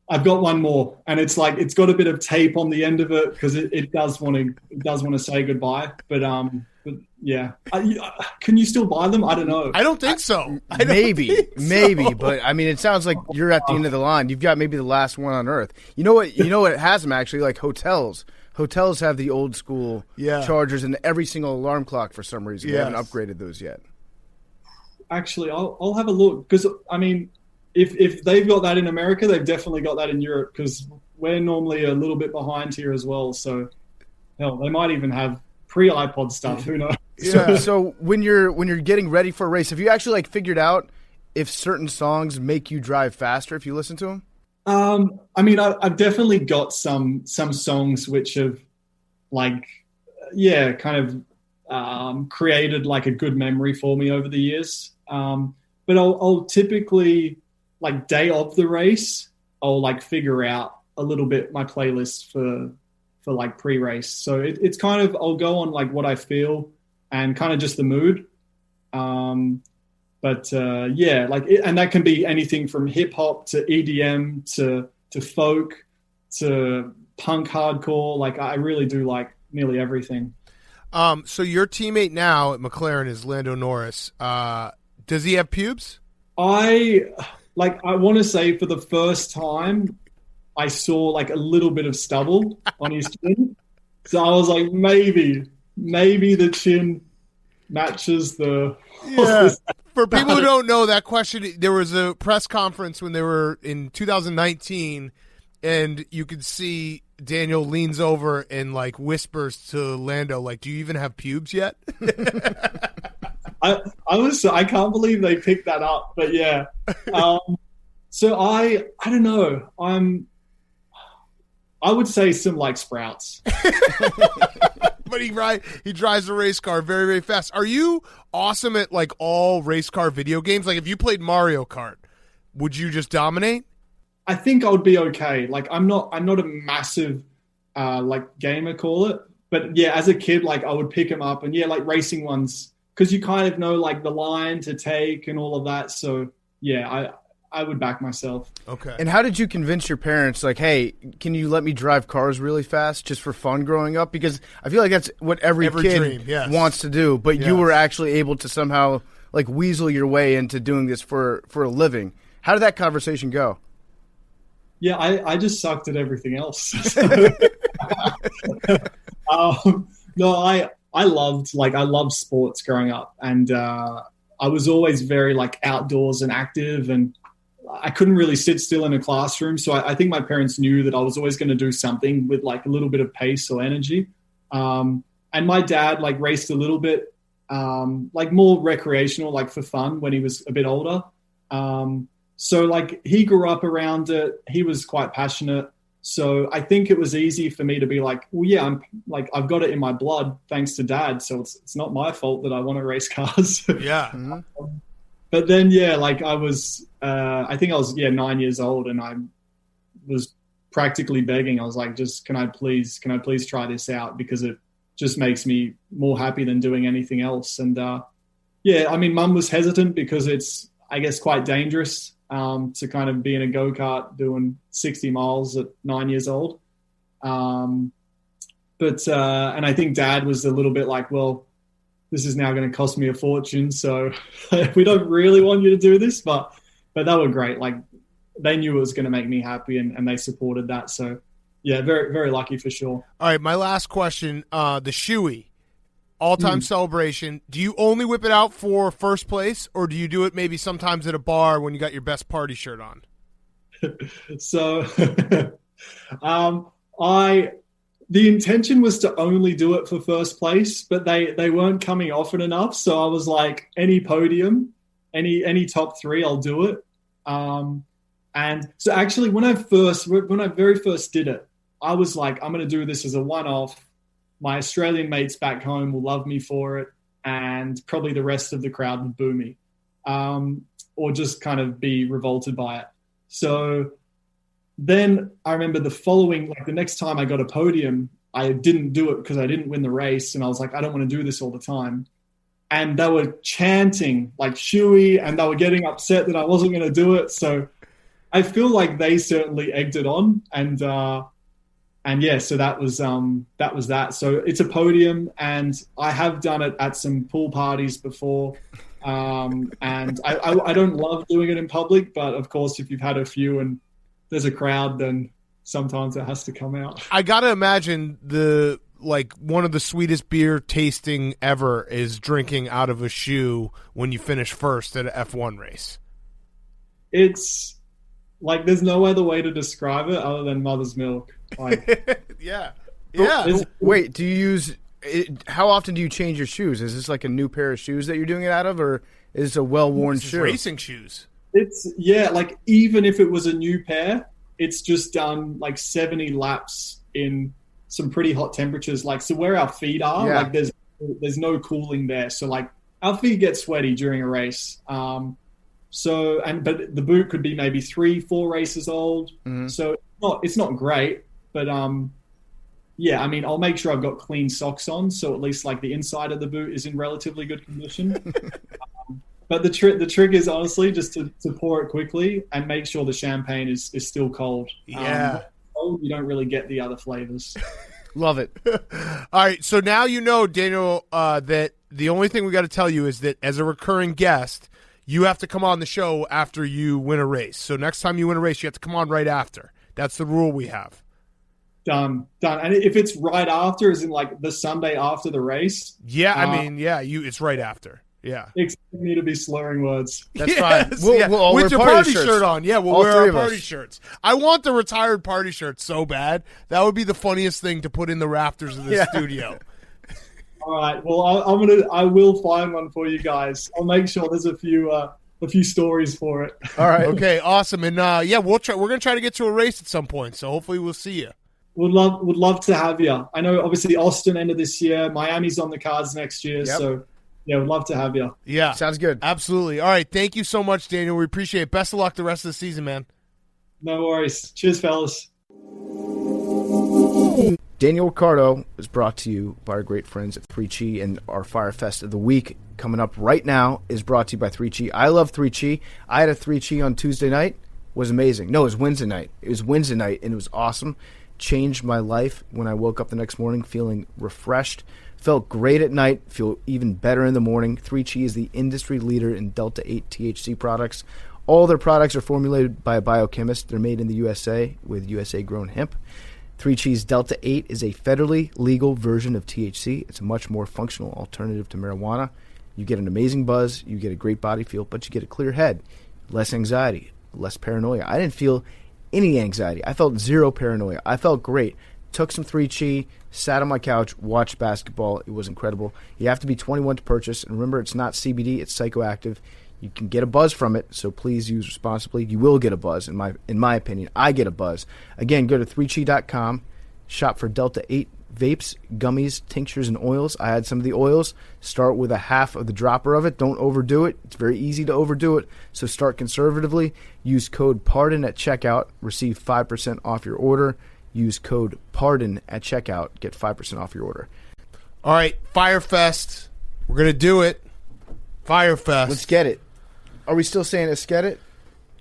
I've got one more, and it's like, it's got a bit of tape on the end of it, because it does want to say goodbye. But yeah, can you still buy them? I don't know. I don't think so. Maybe. But I mean, it sounds like you're at the end of the line. You've got maybe the last one on Earth. You know what has them actually? Like hotels. Hotels have the old school chargers in every single alarm clock for some reason. They haven't upgraded those yet. Actually, I'll have a look, because I mean, if they've got that in America, they've definitely got that in Europe, because we're normally a little bit behind here as well. So hell, they might even have pre-iPod stuff. Who knows? Yeah. So when you're getting ready for a race, have you actually like figured out if certain songs make you drive faster if you listen to them? I mean, I've definitely got some songs which have, like, kind of created like a good memory for me over the years. But I'll typically, like, day of the race, I'll like figure out a little bit my playlist for like pre-race. So it's kind of, I'll go on like what I feel and kind of just the mood. But and that can be anything from hip hop to EDM to folk to punk hardcore. Like, I really do like nearly everything. So your teammate now at McLaren is Lando Norris. Does he have pubes? I want to say for the first time, I saw like a little bit of stubble on his chin. So I was like, maybe the chin matches the... Yeah. For people who don't know that question, there was a press conference when they were in 2019, and you could see Daniel leans over and like whispers to Lando, like, "Do you even have pubes yet?" I can't believe they picked that up, but yeah. So I don't know. I would say some like sprouts. But he drives a race car very, very fast. Are you awesome at like all race car video games? Like if you played Mario Kart, would you just dominate? I think I would be okay. Like I'm not a massive like gamer, call it. But yeah, as a kid, like I would pick them up, and like racing ones, because you kind of know like the line to take and all of that. So yeah, I would back myself. Okay. And how did you convince your parents, like, hey, can you let me drive cars really fast just for fun growing up? Because I feel like that's what every kid wants to do. But you were actually able to somehow, like, weasel your way into doing this for a living. How did that conversation go? Yeah, I just sucked at everything else. No, I loved sports growing up. And I was always very, like, outdoors and active, and I couldn't really sit still in a classroom. So I think my parents knew that I was always going to do something with like a little bit of pace or energy. And my dad like raced a little bit, like more recreational, like for fun when he was a bit older. So like he grew up around it. He was quite passionate. So I think it was easy for me to be like, well, yeah, I'm like, I've got it in my blood thanks to dad. So it's not my fault that I want to race cars. Yeah. But then, yeah, like I was, I think I was, 9 years old, and I was practically begging. I was like, just, can I please try this out? Because it just makes me more happy than doing anything else. And I mean, mum was hesitant because it's, I guess, quite dangerous to kind of be in a go-kart doing 60 miles at 9 years old. And I think dad was a little bit like, well, this is now going to cost me a fortune. So we don't really want you to do this, but they were great. Like they knew it was going to make me happy, and they supported that. So yeah, very, very lucky for sure. All right. My last question, the shoey all-time celebration. Do you only whip it out for first place, or do you do it maybe sometimes at a bar when you got your best party shirt on? So the intention was to only do it for first place, but they weren't coming often enough. So I was like, any podium, any top three, I'll do it. And so actually when I very first did it, I was like, I'm going to do this as a one-off. My Australian mates back home will love me for it, and probably the rest of the crowd would boo me, or just kind of be revolted by it. So then I remember the next time I got a podium, I didn't do it because I didn't win the race. And I was like, I don't want to do this all the time. And they were chanting like shoey, and they were getting upset that I wasn't going to do it. So I feel like they certainly egged it on. And yeah, so that was that. So it's a podium, and I have done it at some pool parties before. And I don't love doing it in public, but of course, if you've had a few and there's a crowd, then sometimes it has to come out. I gotta imagine one of the sweetest beer tasting ever is drinking out of a shoe when you finish first at an F1 race. It's like there's no other way to describe it other than mother's milk. Like, yeah. Wait, do you use it, how often do you change your shoes? Is this like a new pair of shoes that you're doing it out of, or is it a well-worn shoe? Racing shoes. It's like even if it was a new pair, it's just done like 70 laps in some pretty hot temperatures. Like, so where our feet are, like there's no cooling there. So like our feet get sweaty during a race. But the boot could be maybe 3-4 races old. Mm-hmm. So it's not great, but I mean, I'll make sure I've got clean socks on, so at least like the inside of the boot is in relatively good condition. But the trick is honestly just to pour it quickly and make sure the champagne is still cold. Yeah. Cold, you don't really get the other flavors. Love it. All right, so now you know, Daniel, that the only thing we got to tell you is that as a recurring guest, you have to come on the show after you win a race. So next time you win a race, you have to come on right after. That's the rule we have. Done. And if it's right after, is in like the Sunday after the race? Yeah, I mean, it's right after. Yeah. Expect me to be slurring words. That's fine. We'll with your party shirts. shirt on. Yeah, we'll All wear three our of party us. shirts. I want the retired party shirt so bad. That would be the funniest thing to put in the rafters of the studio. All right. Well, I will find one for you guys. I'll make sure there's a few stories for it. All right. Okay, awesome. And we'll try. We're gonna try to get to a race at some point. So hopefully we'll see you. Would love to have you. I know obviously Austin end of this year. Miami's on the cards next year. Yep. So yeah, would love to have you. Yeah. Sounds good. Absolutely. All right. Thank you so much, Daniel. We appreciate it. Best of luck the rest of the season, man. No worries. Cheers, fellas. Daniel Ricciardo is brought to you by our great friends at 3Chi, and our Fyre Fest of the week coming up right now is brought to you by 3Chi. I love 3Chi. I had a 3Chi on Tuesday night. It was amazing. No, it was Wednesday night. It was Wednesday night, and it was awesome. Changed my life when I woke up the next morning feeling refreshed. Felt great at night, feel even better in the morning. 3Chi is the industry leader in Delta-8 THC products. All their products are formulated by a biochemist. They're made in the USA with USA-grown hemp. 3Chi's Delta-8 is a federally legal version of THC. It's a much more functional alternative to marijuana. You get an amazing buzz, you get a great body feel, but you get a clear head, less anxiety, less paranoia. I didn't feel any anxiety. I felt zero paranoia. I felt great. Took some 3-Chi, sat on my couch, watched basketball. It was incredible. You have to be 21 to purchase. And remember, it's not CBD. It's psychoactive. You can get a buzz from it, so please use responsibly. You will get a buzz, in my opinion. I get a buzz. Again, go to 3chi.com, shop for Delta 8 vapes, gummies, tinctures, and oils. I had some of the oils. Start with a half of the dropper of it. Don't overdo it. It's very easy to overdo it, so start conservatively. Use code PARDON at checkout. Receive 5% off your order. Use code PARDON at checkout. Get 5% off your order. All right, Fyre Fest. We're going to do it. Fyre Fest. Let's get it. Are we still saying let's get it?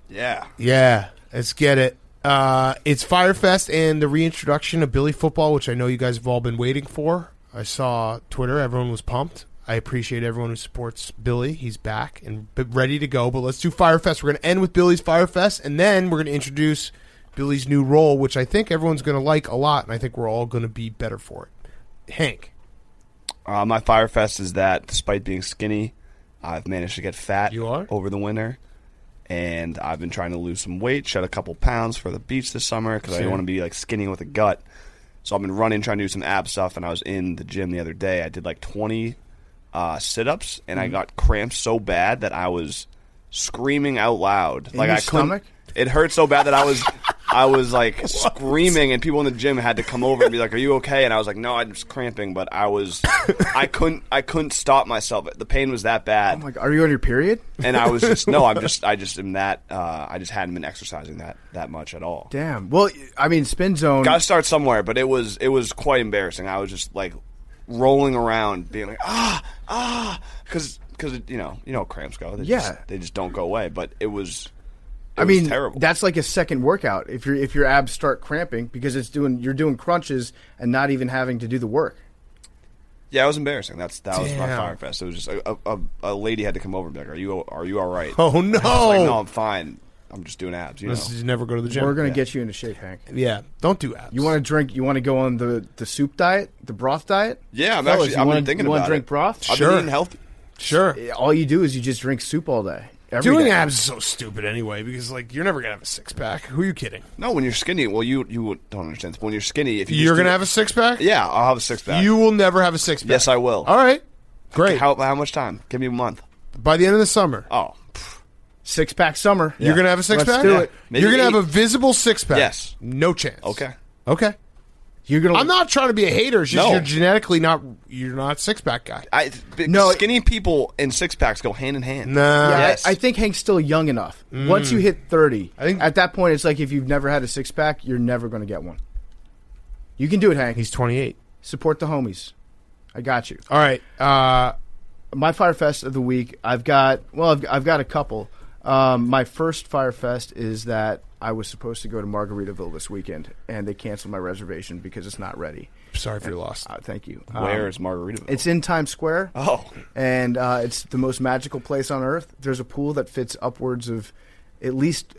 Yeah. Yeah, let's get it. It's Fyre Fest and the reintroduction of Billy football, which I know you guys have all been waiting for. I saw Twitter. Everyone was pumped. I appreciate everyone who supports Billy. He's back and ready to go. But let's do Fyre Fest. We're going to end with Billy's Fyre Fest, and then we're going to introduce Billy's new role, which I think everyone's going to like a lot, and I think we're all going to be better for it. Hank. My Fyre Fest is that despite being skinny, I've managed to get fat over the winter. And I've been trying to lose some weight, shed a couple pounds for the beach this summer because I don't want to be like skinny with a gut. So I've been running, trying to do some ab stuff, and I was in the gym the other day. I did like 20 sit-ups, and I got cramps so bad that I was screaming out loud. In your stomach? It hurt so bad that I was like screaming, and people in the gym had to come over and be like, "Are you okay?" And I was like, "No, I'm just cramping." But I couldn't stop myself. The pain was that bad. Oh my God, are you on your period? And I was just I just am that. I just hadn't been exercising that much at all. Damn. Well, I mean, spin zone. Got to start somewhere, but it was quite embarrassing. I was just like rolling around, being like because you know how cramps go. They just don't go away. But it was. I mean, terrible. That's like a second workout if your abs start cramping because you're doing crunches and not even having to do the work. Yeah, it was embarrassing. That was my Fyre Fest. It was just a lady had to come over and be like, "Are you all right?" Oh no! I was like, "No, I'm fine. I'm just doing abs." You never go to the gym. We're gonna get you into shape, Hank. Yeah, don't do abs. You want to drink? You want to go on the soup diet, the broth diet? Yeah, I've been thinking about it. You want to drink broth? Sure. I've been eating healthy. Sure. All you do is you just drink soup all day. Doing abs is so stupid anyway because like you're never gonna have a 6-pack. Who are you kidding? No, when you're skinny, well, you don't understand. When you're skinny, if you're gonna have a 6-pack, yeah, I'll have a 6-pack. You will never have a 6-pack. Yes, I will. All right, great. How much time? Give me a month. By the end of the summer. Oh, 6-pack summer. You're gonna have a 6-pack. Let's do it. Maybe You're gonna have a visible 6-pack. Yes. No chance. Okay. I'm not trying to be a hater. It's just No. you're genetically you're not a 6-pack guy. Skinny people and 6-packs go hand in hand. Nah. Yeah, Yes. I think Hank's still young enough. Once you hit 30, I think- at that point it's like if you've never had a 6-pack, you're never going to get one. You can do it, Hank. He's 28. Support the homies. I got you. All right. My Fyre Fest of the week, I've got a couple. My first Fyre Fest is that I was supposed to go to Margaritaville this weekend, and they canceled my reservation because it's not ready. Sorry for your loss. Thank you. Where is Margaritaville? It's in Times Square. Oh. And it's the most magical place on earth. There's a pool that fits upwards of at least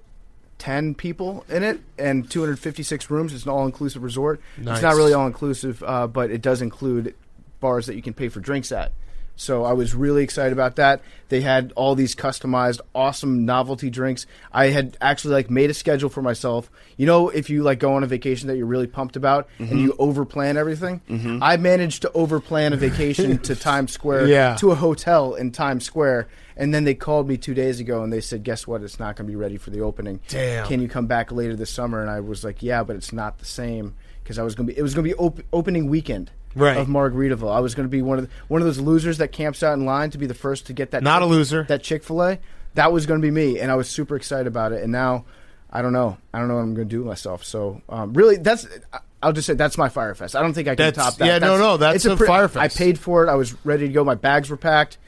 10 people in it and 256 rooms. It's an all-inclusive resort. Nice. It's not really all-inclusive, but it does include bars that you can pay for drinks at. So I was really excited about that. They had all these customized, awesome novelty drinks. I had actually made a schedule for myself. You know, if you go on a vacation that you're really pumped about and you overplan everything, I managed to overplan a vacation to Times Square, to a hotel in Times Square, and then they called me 2 days ago and they said, "Guess what? It's not going to be ready for the opening. Damn. Can you come back later this summer?" And I was like, "Yeah, but it's not the same because it was going to be opening weekend." Right. Of Margaritaville. I was going to be one of those losers that camps out in line to be the first to get that. Not a loser. That Chick-fil-A. That was going to be me, and I was super excited about it. And now, I don't know. I don't know what I'm going to do with myself. So, really, I'll just say that's my Fyre Fest. I don't think I can top that. Yeah, that's a Fyre Fest. I paid for it. I was ready to go. My bags were packed.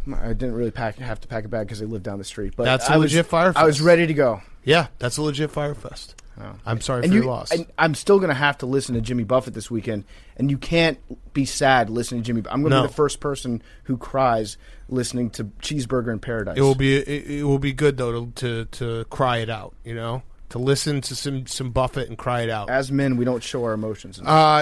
I didn't really have to pack a bag because they lived down the street. But that's a legit Fyre Fest. I was ready to go. Yeah, that's a legit Fyre Fest. Oh. I'm sorry for your loss. And I'm still going to have to listen to Jimmy Buffett this weekend, and you can't be sad listening to Jimmy. I'm going to be the first person who cries listening to Cheeseburger in Paradise. It will be good though to cry it out. You know, to listen to some Buffett and cry it out. As men, we don't show our emotions.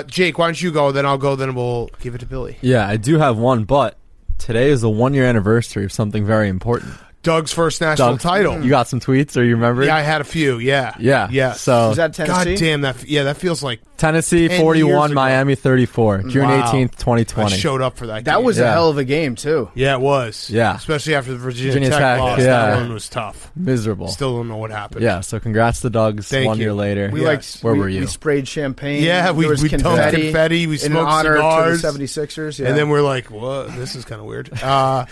Jake, why don't you go? Then I'll go. Then we'll give it to Billy. Yeah, I do have one, but today is the 1-year anniversary of something very important. Doug's first national title. You got some tweets, or you remember? Yeah, I had a few. Yeah. Yeah. So Was that Tennessee? God damn that feels like Tennessee 10 years 41, ago. Miami 34, June Wow. 18th, 2020. I showed up for that game. That was a Yeah. hell of a game too. Yeah, it was. Yeah. Especially after the Virginia Virginia Tech Tech, loss. yeah. That one was tough. Miserable. Still don't know what happened. Yeah, so congrats to Doug's Thank 1 you. year later. We Yes. Where were you? We sprayed champagne. Yeah, we There was dumped confetti. We in smoked honor cigars. to the 76ers. Yeah. And then we're like, what? This is kind of weird. All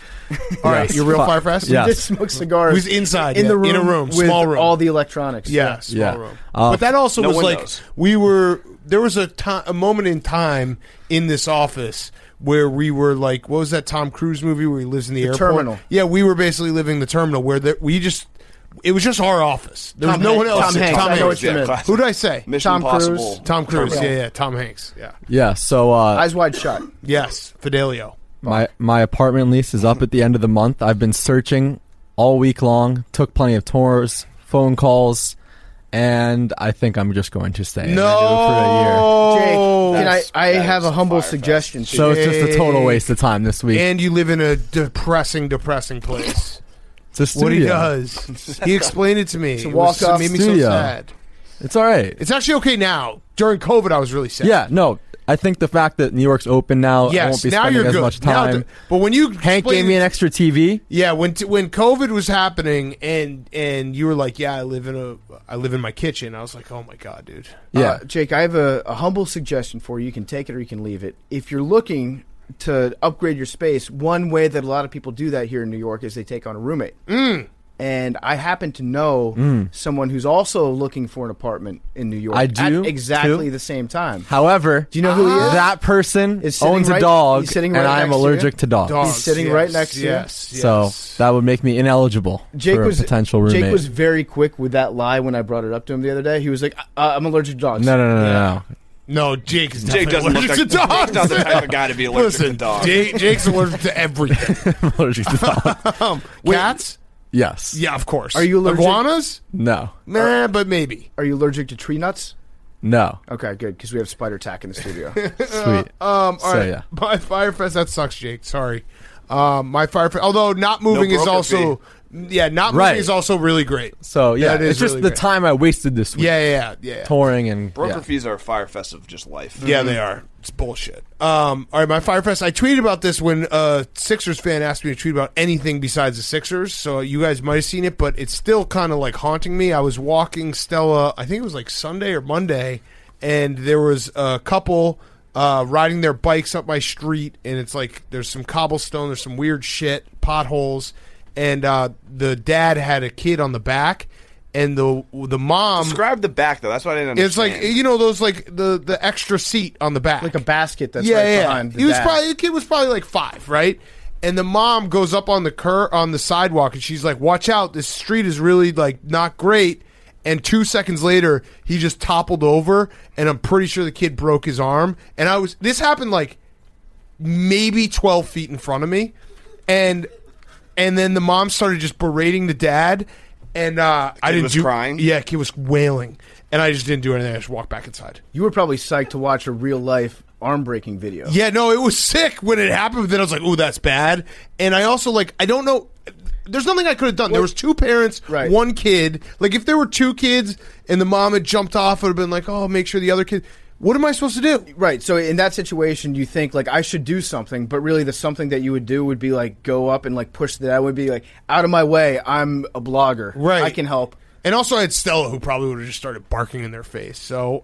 right, your real Fyre Fest? Yeah. we just smoked cigars. It was inside, in yeah, the room, in a room, with small room. all the electronics. Yeah, small Yeah. room. Uh, But that also no was windows. like, there was a moment in time in this office where we were like, what was that Tom Cruise movie where he lives in the airport? Terminal. Yeah, we were basically living the terminal where it was just our office. There was Tom no one Hanks. else. Tom Hanks. Tom I know Hanks. what you meant. classic. Who did I say? Mission Tom Cruise. Impossible. Tom Cruise. Terminal. Yeah, Tom Hanks. Yeah. Yeah, so Eyes wide shut. Yes, Fidelio. my apartment lease is up at the end of the month. I've been searching all week long, took plenty of tours, phone calls, and I think I'm just going to stay. and do it for a year. Jake, That's- I that have is a humble Fyre suggestion to So you. it's just a total waste of time this week. And you live in a depressing place. It's a studio. What he does. He explained it to me. It walk off made me so studio. sad. It's all right. It's actually okay now. During COVID, I was really sad. Yeah, no. I think the fact that New York's open now, I Yes, won't be now spending you're as good. much Now time. but when you Hank explained gave me it- an extra TV. Yeah, when COVID was happening and you were like, yeah, I live in my kitchen. I was like, oh my god, dude. Yeah. Jake, I have a humble suggestion for you. You can take it or you can leave it. If you're looking to upgrade your space, one way that a lot of people do that here in New York is they take on a roommate. And I happen to know someone who's also looking for an apartment in New York. I do, at exactly too. the same time. However, Do you know who he is? that person Is sitting owns a right- dog, he's sitting and right I'm next to allergic you? to dogs. Dogs, He's sitting right next to you? Yes. So that would make me ineligible for a potential roommate. Jake was very quick with that lie when I brought it up to him the other day. He was like, I'm allergic to dogs. No. No, Jake is Jake definitely doesn't look allergic like to dogs. Jake's not the type of guy to be allergic Listen, to dogs. Jake's allergic to everything. I'm allergic to dogs. Cats? Yes. Yeah, of course. Are you allergic- Iguanas? No. Nah, but maybe. Are you allergic to tree nuts? No. Okay, good, because we have spider tack in the studio. Sweet. All So, right. yeah. My Fyre Fest, that sucks, Jake. Sorry. My Fyre Fest, although not moving is broker also, not Right. moving is also really great. So yeah, That is it's just really the great. time I wasted this week. Yeah. Touring and Broker yeah. fees are a Fyre Fest of just life. Yeah, they are. It's bullshit. All right, my Fyre Fest. I tweeted about this when a Sixers fan asked me to tweet about anything besides the Sixers. So you guys might have seen it, but it's still kind of like haunting me. I was walking Stella, I think it was like Sunday or Monday, and there was a couple riding their bikes up my street, and it's like there's some cobblestone, there's some weird shit, potholes, and the dad had a kid on the back, and the mom. Describe the back, though. That's what I didn't understand. It's like, those like the extra seat on the back, like a basket that's right behind the dad. The kid was probably like 5, right? And the mom goes up on the sidewalk, and she's like, "Watch out! This street is really like not great." And 2 seconds later, he just toppled over, and I'm pretty sure the kid broke his arm. And this happened like maybe 12 feet in front of me, and then the mom started just berating the dad, and I didn't was do crying? Yeah, kid was wailing, and I just didn't do anything. I just walked back inside. You were probably psyched to watch a real life arm breaking video. Yeah, no, it was sick when it happened, but then I was like, "Ooh, that's bad." And I also I don't know. There's nothing I could have done. There was 2 parents, Right. 1 kid. Like if there were 2 kids and the mom had jumped off, it would have been like, "Oh, make sure the other kid." What am I supposed to do? Right. So in that situation, you think like I should do something, but really the something that you would do would be like go up and like push that would be like out of my way. I'm a blogger. Right. I can help. And also, I had Stella, who probably would have just started barking in their face. So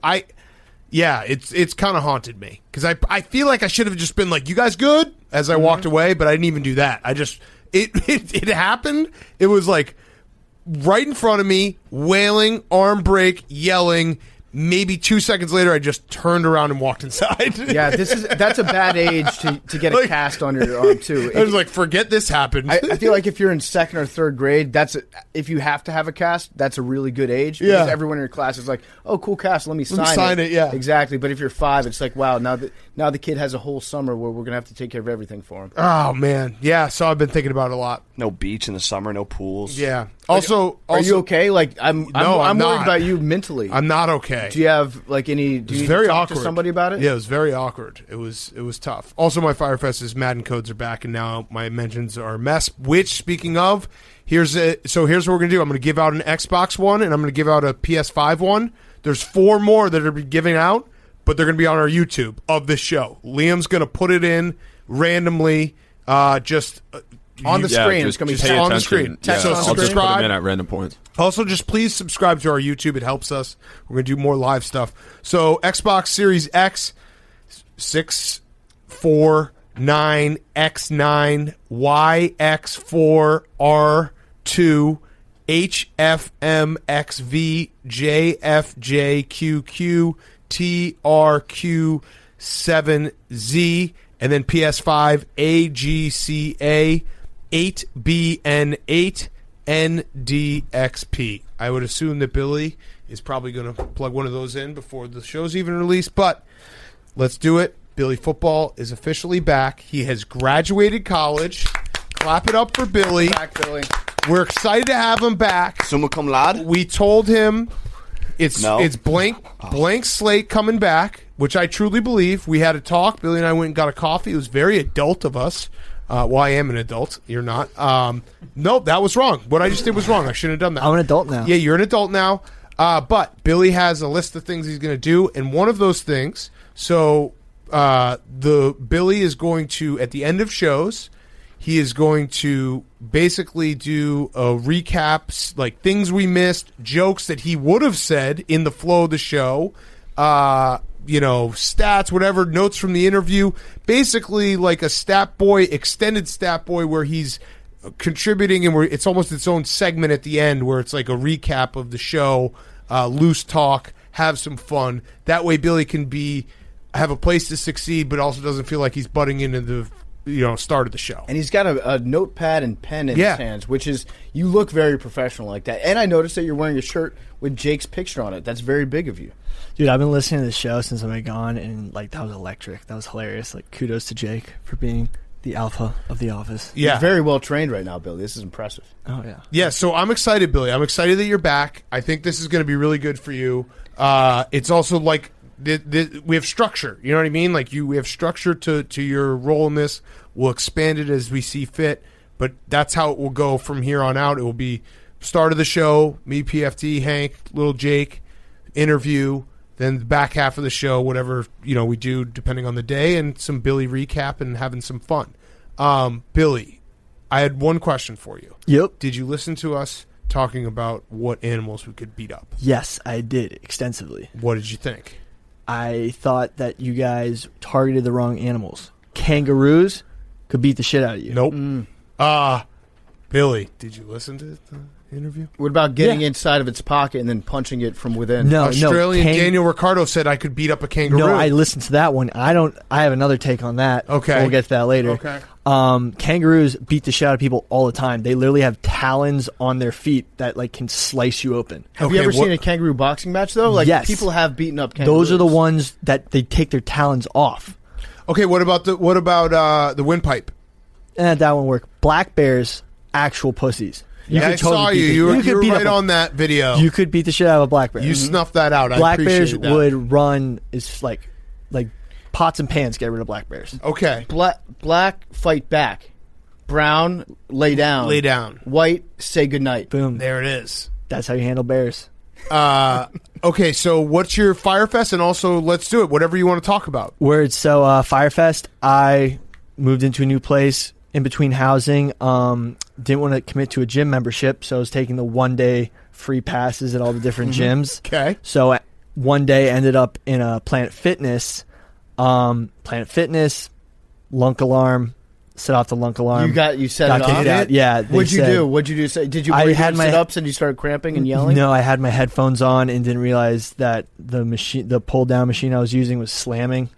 it's kind of haunted me because I feel like I should have just been like, "You guys good?" as I walked away, but I didn't even do that. I just it happened. It was like right in front of me, wailing, arm break, yelling. Maybe 2 seconds later, I just turned around and walked inside. Yeah, that's a bad age to get a Like- cast on your arm too. I was like, "Forget this happened." I feel like if you're in 2nd or 3rd grade, if you have to have a cast, that's a really good age. Yeah. Because everyone in your class is like, "Oh, cool cast, let me sign sign it," yeah. Exactly. But if you're 5, it's like, wow, now the kid has a whole summer where we're gonna have to take care of everything for him. Oh man, yeah. So I've been thinking about it a lot. No beach in the summer, no pools. Yeah. Also, are you okay? Like I'm worried not. about you mentally. I'm not okay. Do you have like any? Do you need very to talk awkward. to somebody about it? Yeah, it was very awkward. It was tough. Also, my Fyre Fest is Madden codes are back, and now my mentions are a mess. Which, speaking of, here's what we're gonna do. I'm gonna give out an Xbox one, and I'm gonna give out a PS5 one. There's 4 more that are giving out, but they're gonna be on our YouTube of this show. Liam's gonna put it in randomly, just. On the screen. It's going to be on the screen. Yeah, So I'll just put subscribe. them in at random points. Also, just please subscribe to our YouTube. It helps us. We're going to do more live stuff. So, Xbox Series X, 649, X9, YX4, R2, HFM, XV, JFJ, QQ, TRQ, 7Z, and then PS5, AGCA, 8BN8, NDXP. I would assume that Billy is probably going to plug one of those in before the show's even released, but let's do it. Billy Football is officially back. He has graduated college. Clap it up for Billy. Back, Billy. We're excited to have him back. Summa cum laude. We told him it's No. blank slate coming back, which I truly believe. We had a talk. Billy and I went and got a coffee. It was very adult of us. Well, I am an adult. You're not. No, that was wrong. What I just did was wrong. I shouldn't have done that. I'm an adult now. Yeah, you're an adult now. But Billy has a list of things he's going to do, and one of those things. So Billy is going to, at the end of shows, he is going to basically do a recap, like things we missed, jokes that he would have said in the flow of the show. Stats, whatever, notes from the interview, basically like a stat boy, extended stat boy, where he's contributing and where it's almost its own segment at the end where it's like a recap of the show, loose talk, have some fun. That way Billy can have a place to succeed, but also doesn't feel like he's butting into the start of the show. And he's got a notepad and pen in his hands, which is, you look very professional like that. And I noticed that you're wearing a shirt with Jake's picture on it. That's very big of you. Dude, I've been listening to the show since I've been gone, and like that was electric. That was hilarious. Like, kudos to Jake for being the alpha of the office. Yeah. You're very well trained right now, Billy. This is impressive. Oh, yeah. Yeah, so I'm excited, Billy. I'm excited that you're back. I think this is going to be really good for you. It's also like we have structure. You know what I mean? Like we have structure to your role in this. We'll expand it as we see fit, but that's how it will go from here on out. It will be start of the show, me, PFT, Hank, little Jake, interview, then the back half of the show, whatever we do depending on the day, and some Billy recap and having some fun. Billy, I had one question for you. Yep. Did you listen to us talking about what animals we could beat up? Yes, I did, extensively. What did you think? I thought that you guys targeted the wrong animals. Kangaroos could beat the shit out of you. Nope. Billy, did you listen to the interview? What about getting inside of its pocket and then punching it from within? No, Australian Daniel Ricciardo said I could beat up a kangaroo. No, I listened to that one. I have another take on that. Okay. We'll get to that later. Okay. Kangaroos beat the shit out of people all the time. They literally have talons on their feet that like can slice you open. Have you ever seen a kangaroo boxing match though? Like, yes. People have beaten up kangaroos. Those are the ones that they take their talons off. Okay, what about the windpipe? That one worked. Black bears, actual pussies. Yeah, I saw you. You were beat right up on that video. You could beat the shit out of a black bear. You snuffed that out. Black I bears appreciate that. would run is like pots and pans. Get rid of black bears. Okay. Black fight back. Brown lay down. Lay down. White say goodnight. Boom. There it is. That's how you handle bears. Okay, so what's your Fyre Fest? And also, let's do it. Whatever you want to talk about. Word. So Fyre Fest, I moved into a new place in between housing. Didn't want to commit to a gym membership, so I was taking the one-day free passes at all the different gyms. Okay. So one day ended up in a Planet Fitness. Planet Fitness, lunk alarm, set off the lunk alarm. You set it Got kicked off? out. Yeah. What'd you do? What'd you do? Did you sit ups and you started cramping and yelling? No, I had my headphones on and didn't realize that the pull down machine I was using was slamming.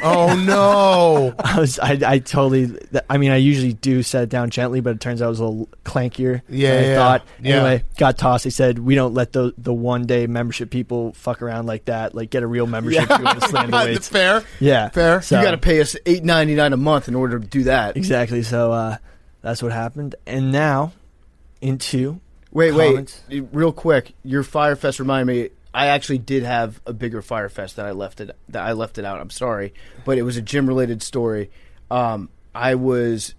Oh no! I usually do set it down gently, but it turns out it was a little clankier than I Yeah. thought. Yeah. Anyway, got tossed. They said we don't let the one day membership people fuck around like that. Like, get a real membership if you want to slam the weights. Fair. Yeah, Fair. So, You got to pay us $8.99 a month in order to do that. exactly. So that's what happened, and now into Wait, comments. real quick. Your Fyre Fest reminded me. I actually did have a bigger Fyre Fest that I left it out. I'm sorry, but it was a gym related story. I was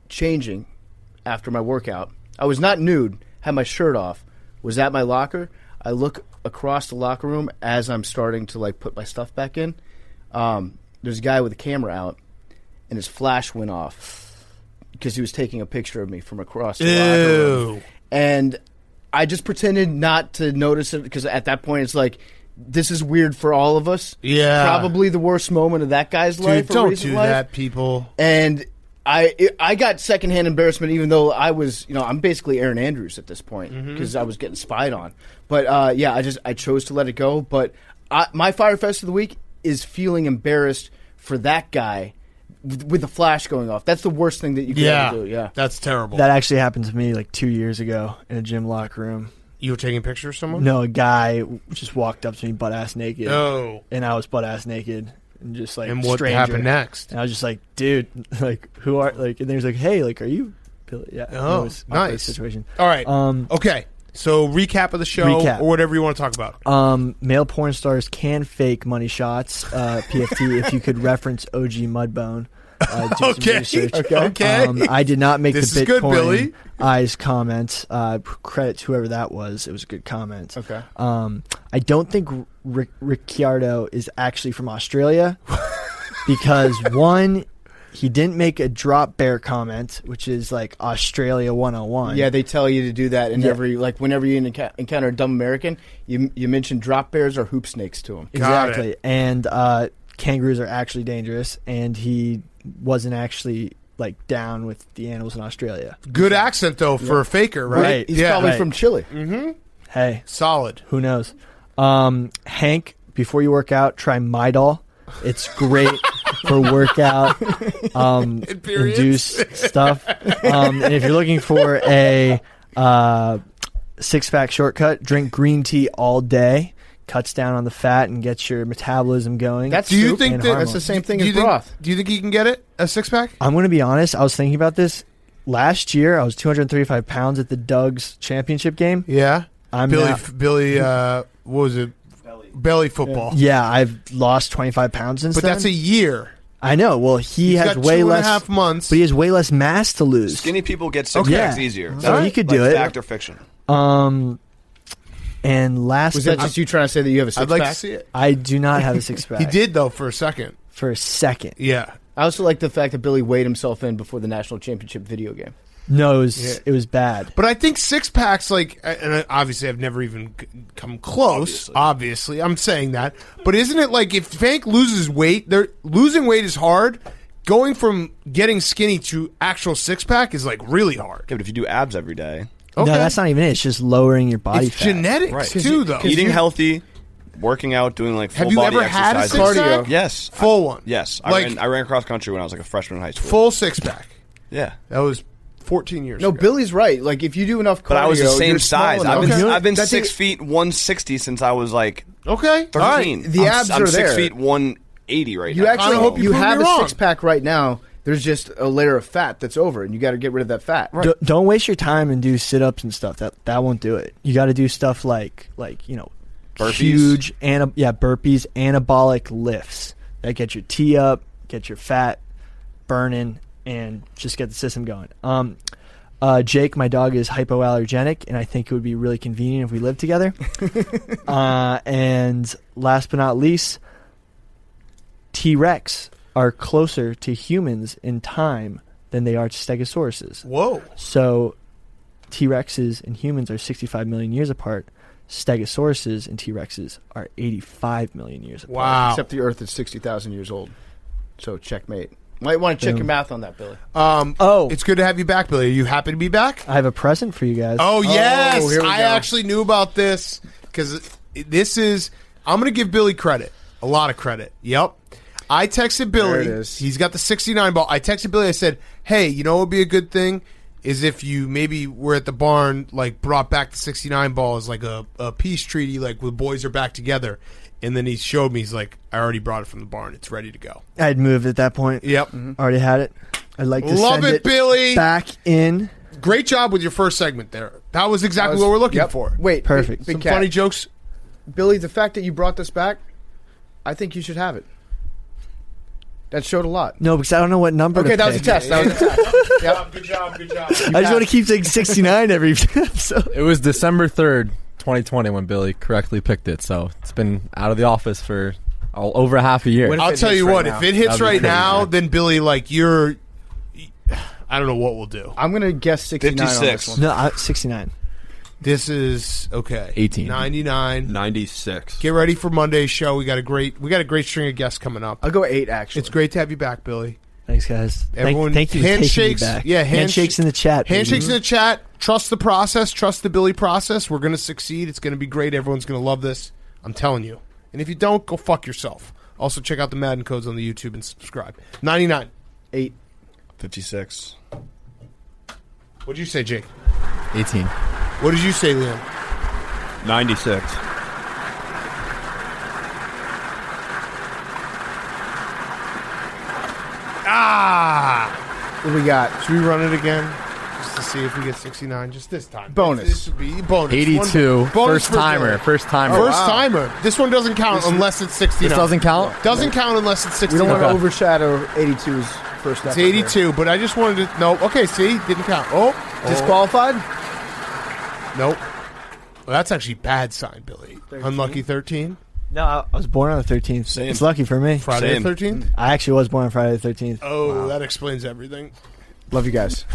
changing after my workout. I was not nude. Had my shirt off. Was at my locker. I look across the locker room as I'm starting to like put my stuff back in. There's a guy with a camera out, and his flash went off because he was taking a picture of me from across the locker room. And I just pretended not to notice it because at that point it's like, this is weird for all of us. Yeah. Probably the worst moment of that guy's life. Dude, don't do that, people. And I got secondhand embarrassment, even though I was, I'm basically Aaron Andrews at this point because I was getting spied on. But I chose to let it go. But my Fyre Fest of the week is feeling embarrassed for that guy with the flash going off. That's the worst thing that you can ever do. Yeah, that's terrible. That actually happened to me like 2 years ago in a gym locker room. You were taking pictures of someone? No, a guy just walked up to me butt-ass naked. Oh. And I was butt-ass naked. And just like, and what stranger. happened next? And I was just like, dude, like, who are, like, and there's like, hey, like, are you Billy? Yeah. Oh, it was nice. Situation. All right. Okay. So recap of the show or whatever you want to talk about. Male porn stars can fake money shots. PFT, if you could reference OG Mudbone. Do Okay. some research. Okay. I did not make This the is good, Bitcoin Billy. eyes comment. Credit to whoever that was. It was a good comment. Okay. I don't think Ricciardo is actually from Australia because one, he didn't make a drop bear comment, which is like Australia 101. Yeah, they tell you to do that in every, like, whenever you encounter a dumb American, you mention drop bears or hoop snakes to them. Exactly. And kangaroos are actually dangerous, and he wasn't actually like down with the animals in Australia. Good accent though for a faker, right? He's probably from Chile. Mm-hmm. Hey, solid. Who knows? Hank, before you work out, try Midol. It's great for workout induced stuff. And if you're looking for a six-pack shortcut, drink green tea all day. Cuts down on the fat and gets your metabolism going. That's the same thing as broth? Do you think you can get it, a six-pack? I'm going to be honest. I was thinking about this. Last year, I was 235 pounds at the Doug's championship game. Yeah. Billy, what was it? Belly football. Yeah, I've lost 25 pounds since then. But that's a year. I know. Well, he's has way less. 2.5 months. But he has way less mass to lose. Skinny people get six packs easier. So he could do it. Fact or fiction? And last, was that just you trying to say that you have a six-pack? I'd like to see it. I do not have a six-pack. He did though for a second. For a second. Yeah. I also like the fact that Billy weighed himself in before the national championship video game. No, it was bad. But I think six-packs, like, and obviously I've never even come close, obviously. I'm saying that. But isn't it like if Hank loses weight, losing weight is hard. Going from getting skinny to actual six-pack is like really hard. Yeah, but if you do abs every day. Okay. No, that's not even it. It's just lowering your body fat. It's genetics, too, though. Eating healthy, working out, doing like full body exercises. Have you ever had a six-pack? Yes. Full one? Yes. Like, I ran cross country when I was like a freshman in high school. Full six-pack? Yeah. That was 14 years ago. No, Billy's right. Like, if you do enough cardio, but I was the same size. I've been That's 6 feet 160 since I was like 13. All right. The abs I'm are there. 6 feet 180 right you now. Actually, you have a six-pack right now. There's just a layer of fat that's over it, and you got to get rid of that fat. Right. Don't waste your time and do sit-ups and stuff. That won't do it. You got to do stuff like burpees. Huge burpees, anabolic lifts that get your T up, get your fat burning, and just get the system going. Jake, my dog, is hypoallergenic, and I think it would be really convenient if we lived together. And last but not least, T-Rex are closer to humans in time than they are to stegosauruses. Whoa. So T-Rexes and humans are 65 million years apart. Stegosauruses and T-Rexes are 85 million years apart. Wow. Except the Earth is 60,000 years old. So checkmate. Might want to check your math on that, Billy. It's good to have you back, Billy. Are you happy to be back? I have a present for you guys. Oh, yes. Here we I go. actually knew about this because this is... I'm going to give Billy credit. A lot of credit. Yep. I texted Billy. There it is. He's got the 69 ball. I texted Billy. I said, hey, you know what would be a good thing? Is if you maybe were at the barn, like brought back the 69 ball as like a peace treaty, like the boys are back together. And then he showed me, he's like, I already brought it from the barn. It's ready to go. I'd moved at that point. Yep. Already had it. I'd like to Love send it, Billy. back in. Great job with your first segment there. That was exactly what we're looking for. Wait, Perfect. Big Some Cat. funny jokes. Billy, the fact that you brought this back, I think you should have it. That showed a lot. No, because I don't know what number Okay, to that was a pick. test. That was a test. Yep. Good job. I just want to keep saying 69 every episode. It was December 3rd, 2020 when Billy correctly picked it, so it's been out of the office for over half a year. When- I'll it tell hits you right what, now. if it hits That'd be right crazy. now, then Billy, like, you're... I don't know what we'll do. I'm going to guess 69 on this 56. one. No, 69. This is, okay. 18. 99. 96. Get ready for Monday's show. We got a great string of guests coming up. I'll go 8, actually. It's great to have you back, Billy. Thanks, guys. Everyone, thank you for handshakes. taking me back. Yeah, handshakes in the chat. baby. Handshakes in the chat. Trust the process. Trust the Billy process. We're going to succeed. It's going to be great. Everyone's going to love this. I'm telling you. And if you don't, go fuck yourself. Also, check out the Madden codes on the YouTube and subscribe. 99. 8. 56. What'd you say, Jake? 18. What did you say, Liam? 96. What we got? Should we run it again? Just to see if we get 69 just this time. Bonus. This would be bonus. 82. Bonus First for timer. Billy. First timer. First timer. This one doesn't count unless it's 69. This doesn't count? Doesn't count unless it's We 69. don't want to Okay. overshadow 82's first It's effort here. 82, but I just wanted to... No, okay, see? Didn't count. Oh. Disqualified? Nope. Well, that's actually bad sign, Billy. Unlucky 13. No, I was born on the 13th. Same. It's lucky for me. Friday Same. the 13th? I actually was born on Friday the 13th. Oh, that explains everything. Love you guys.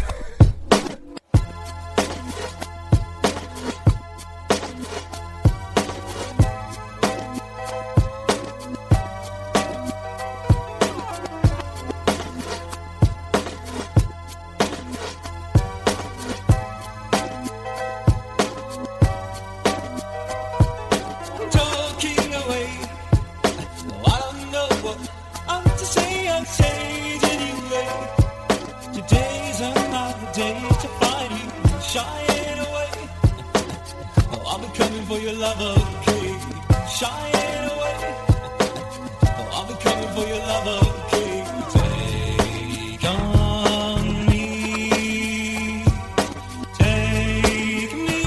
Talking away. No, I don't know what I'm to say. I'll say it anyway. Today's another day to find you shying away. Oh, I'll be coming for your love, okay? Shying away. Oh, I'll be coming for your love, okay? Take on me. Take me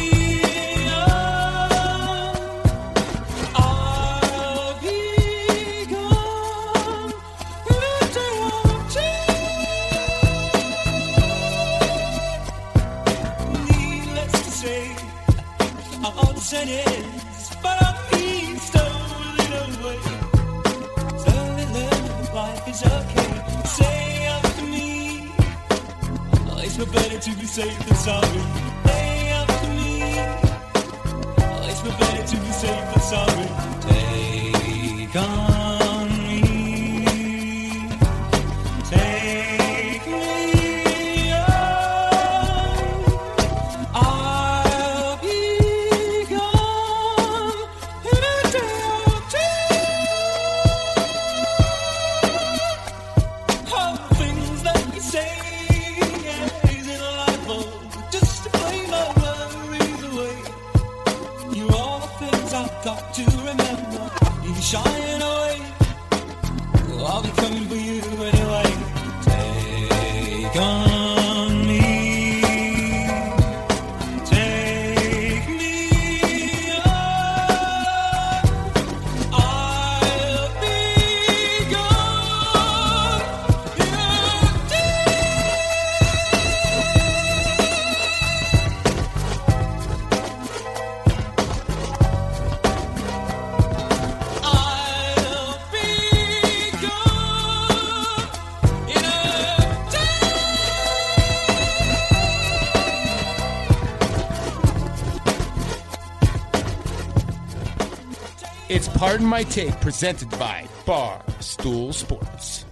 on. I'll be gone in a day or two. Needless to say, all the sentence, but I'll be stolen away. Stolen love, life is okay. Say after me, oh, it's no better to be safe than sorry. Say after me. Oh, it's no better to be safe than sorry. Take on me. Take me on. I'll be gone in a day or two. All the things that you say is in life, oh, just to play my worries away. You are the things I've got to remember. You shying away. Oh, I'll be coming for you anyway. Take on me. Take me on. I'll be gone in a day. I'll be gone in a day. It's Pardon My Take, presented by Barstool Sports.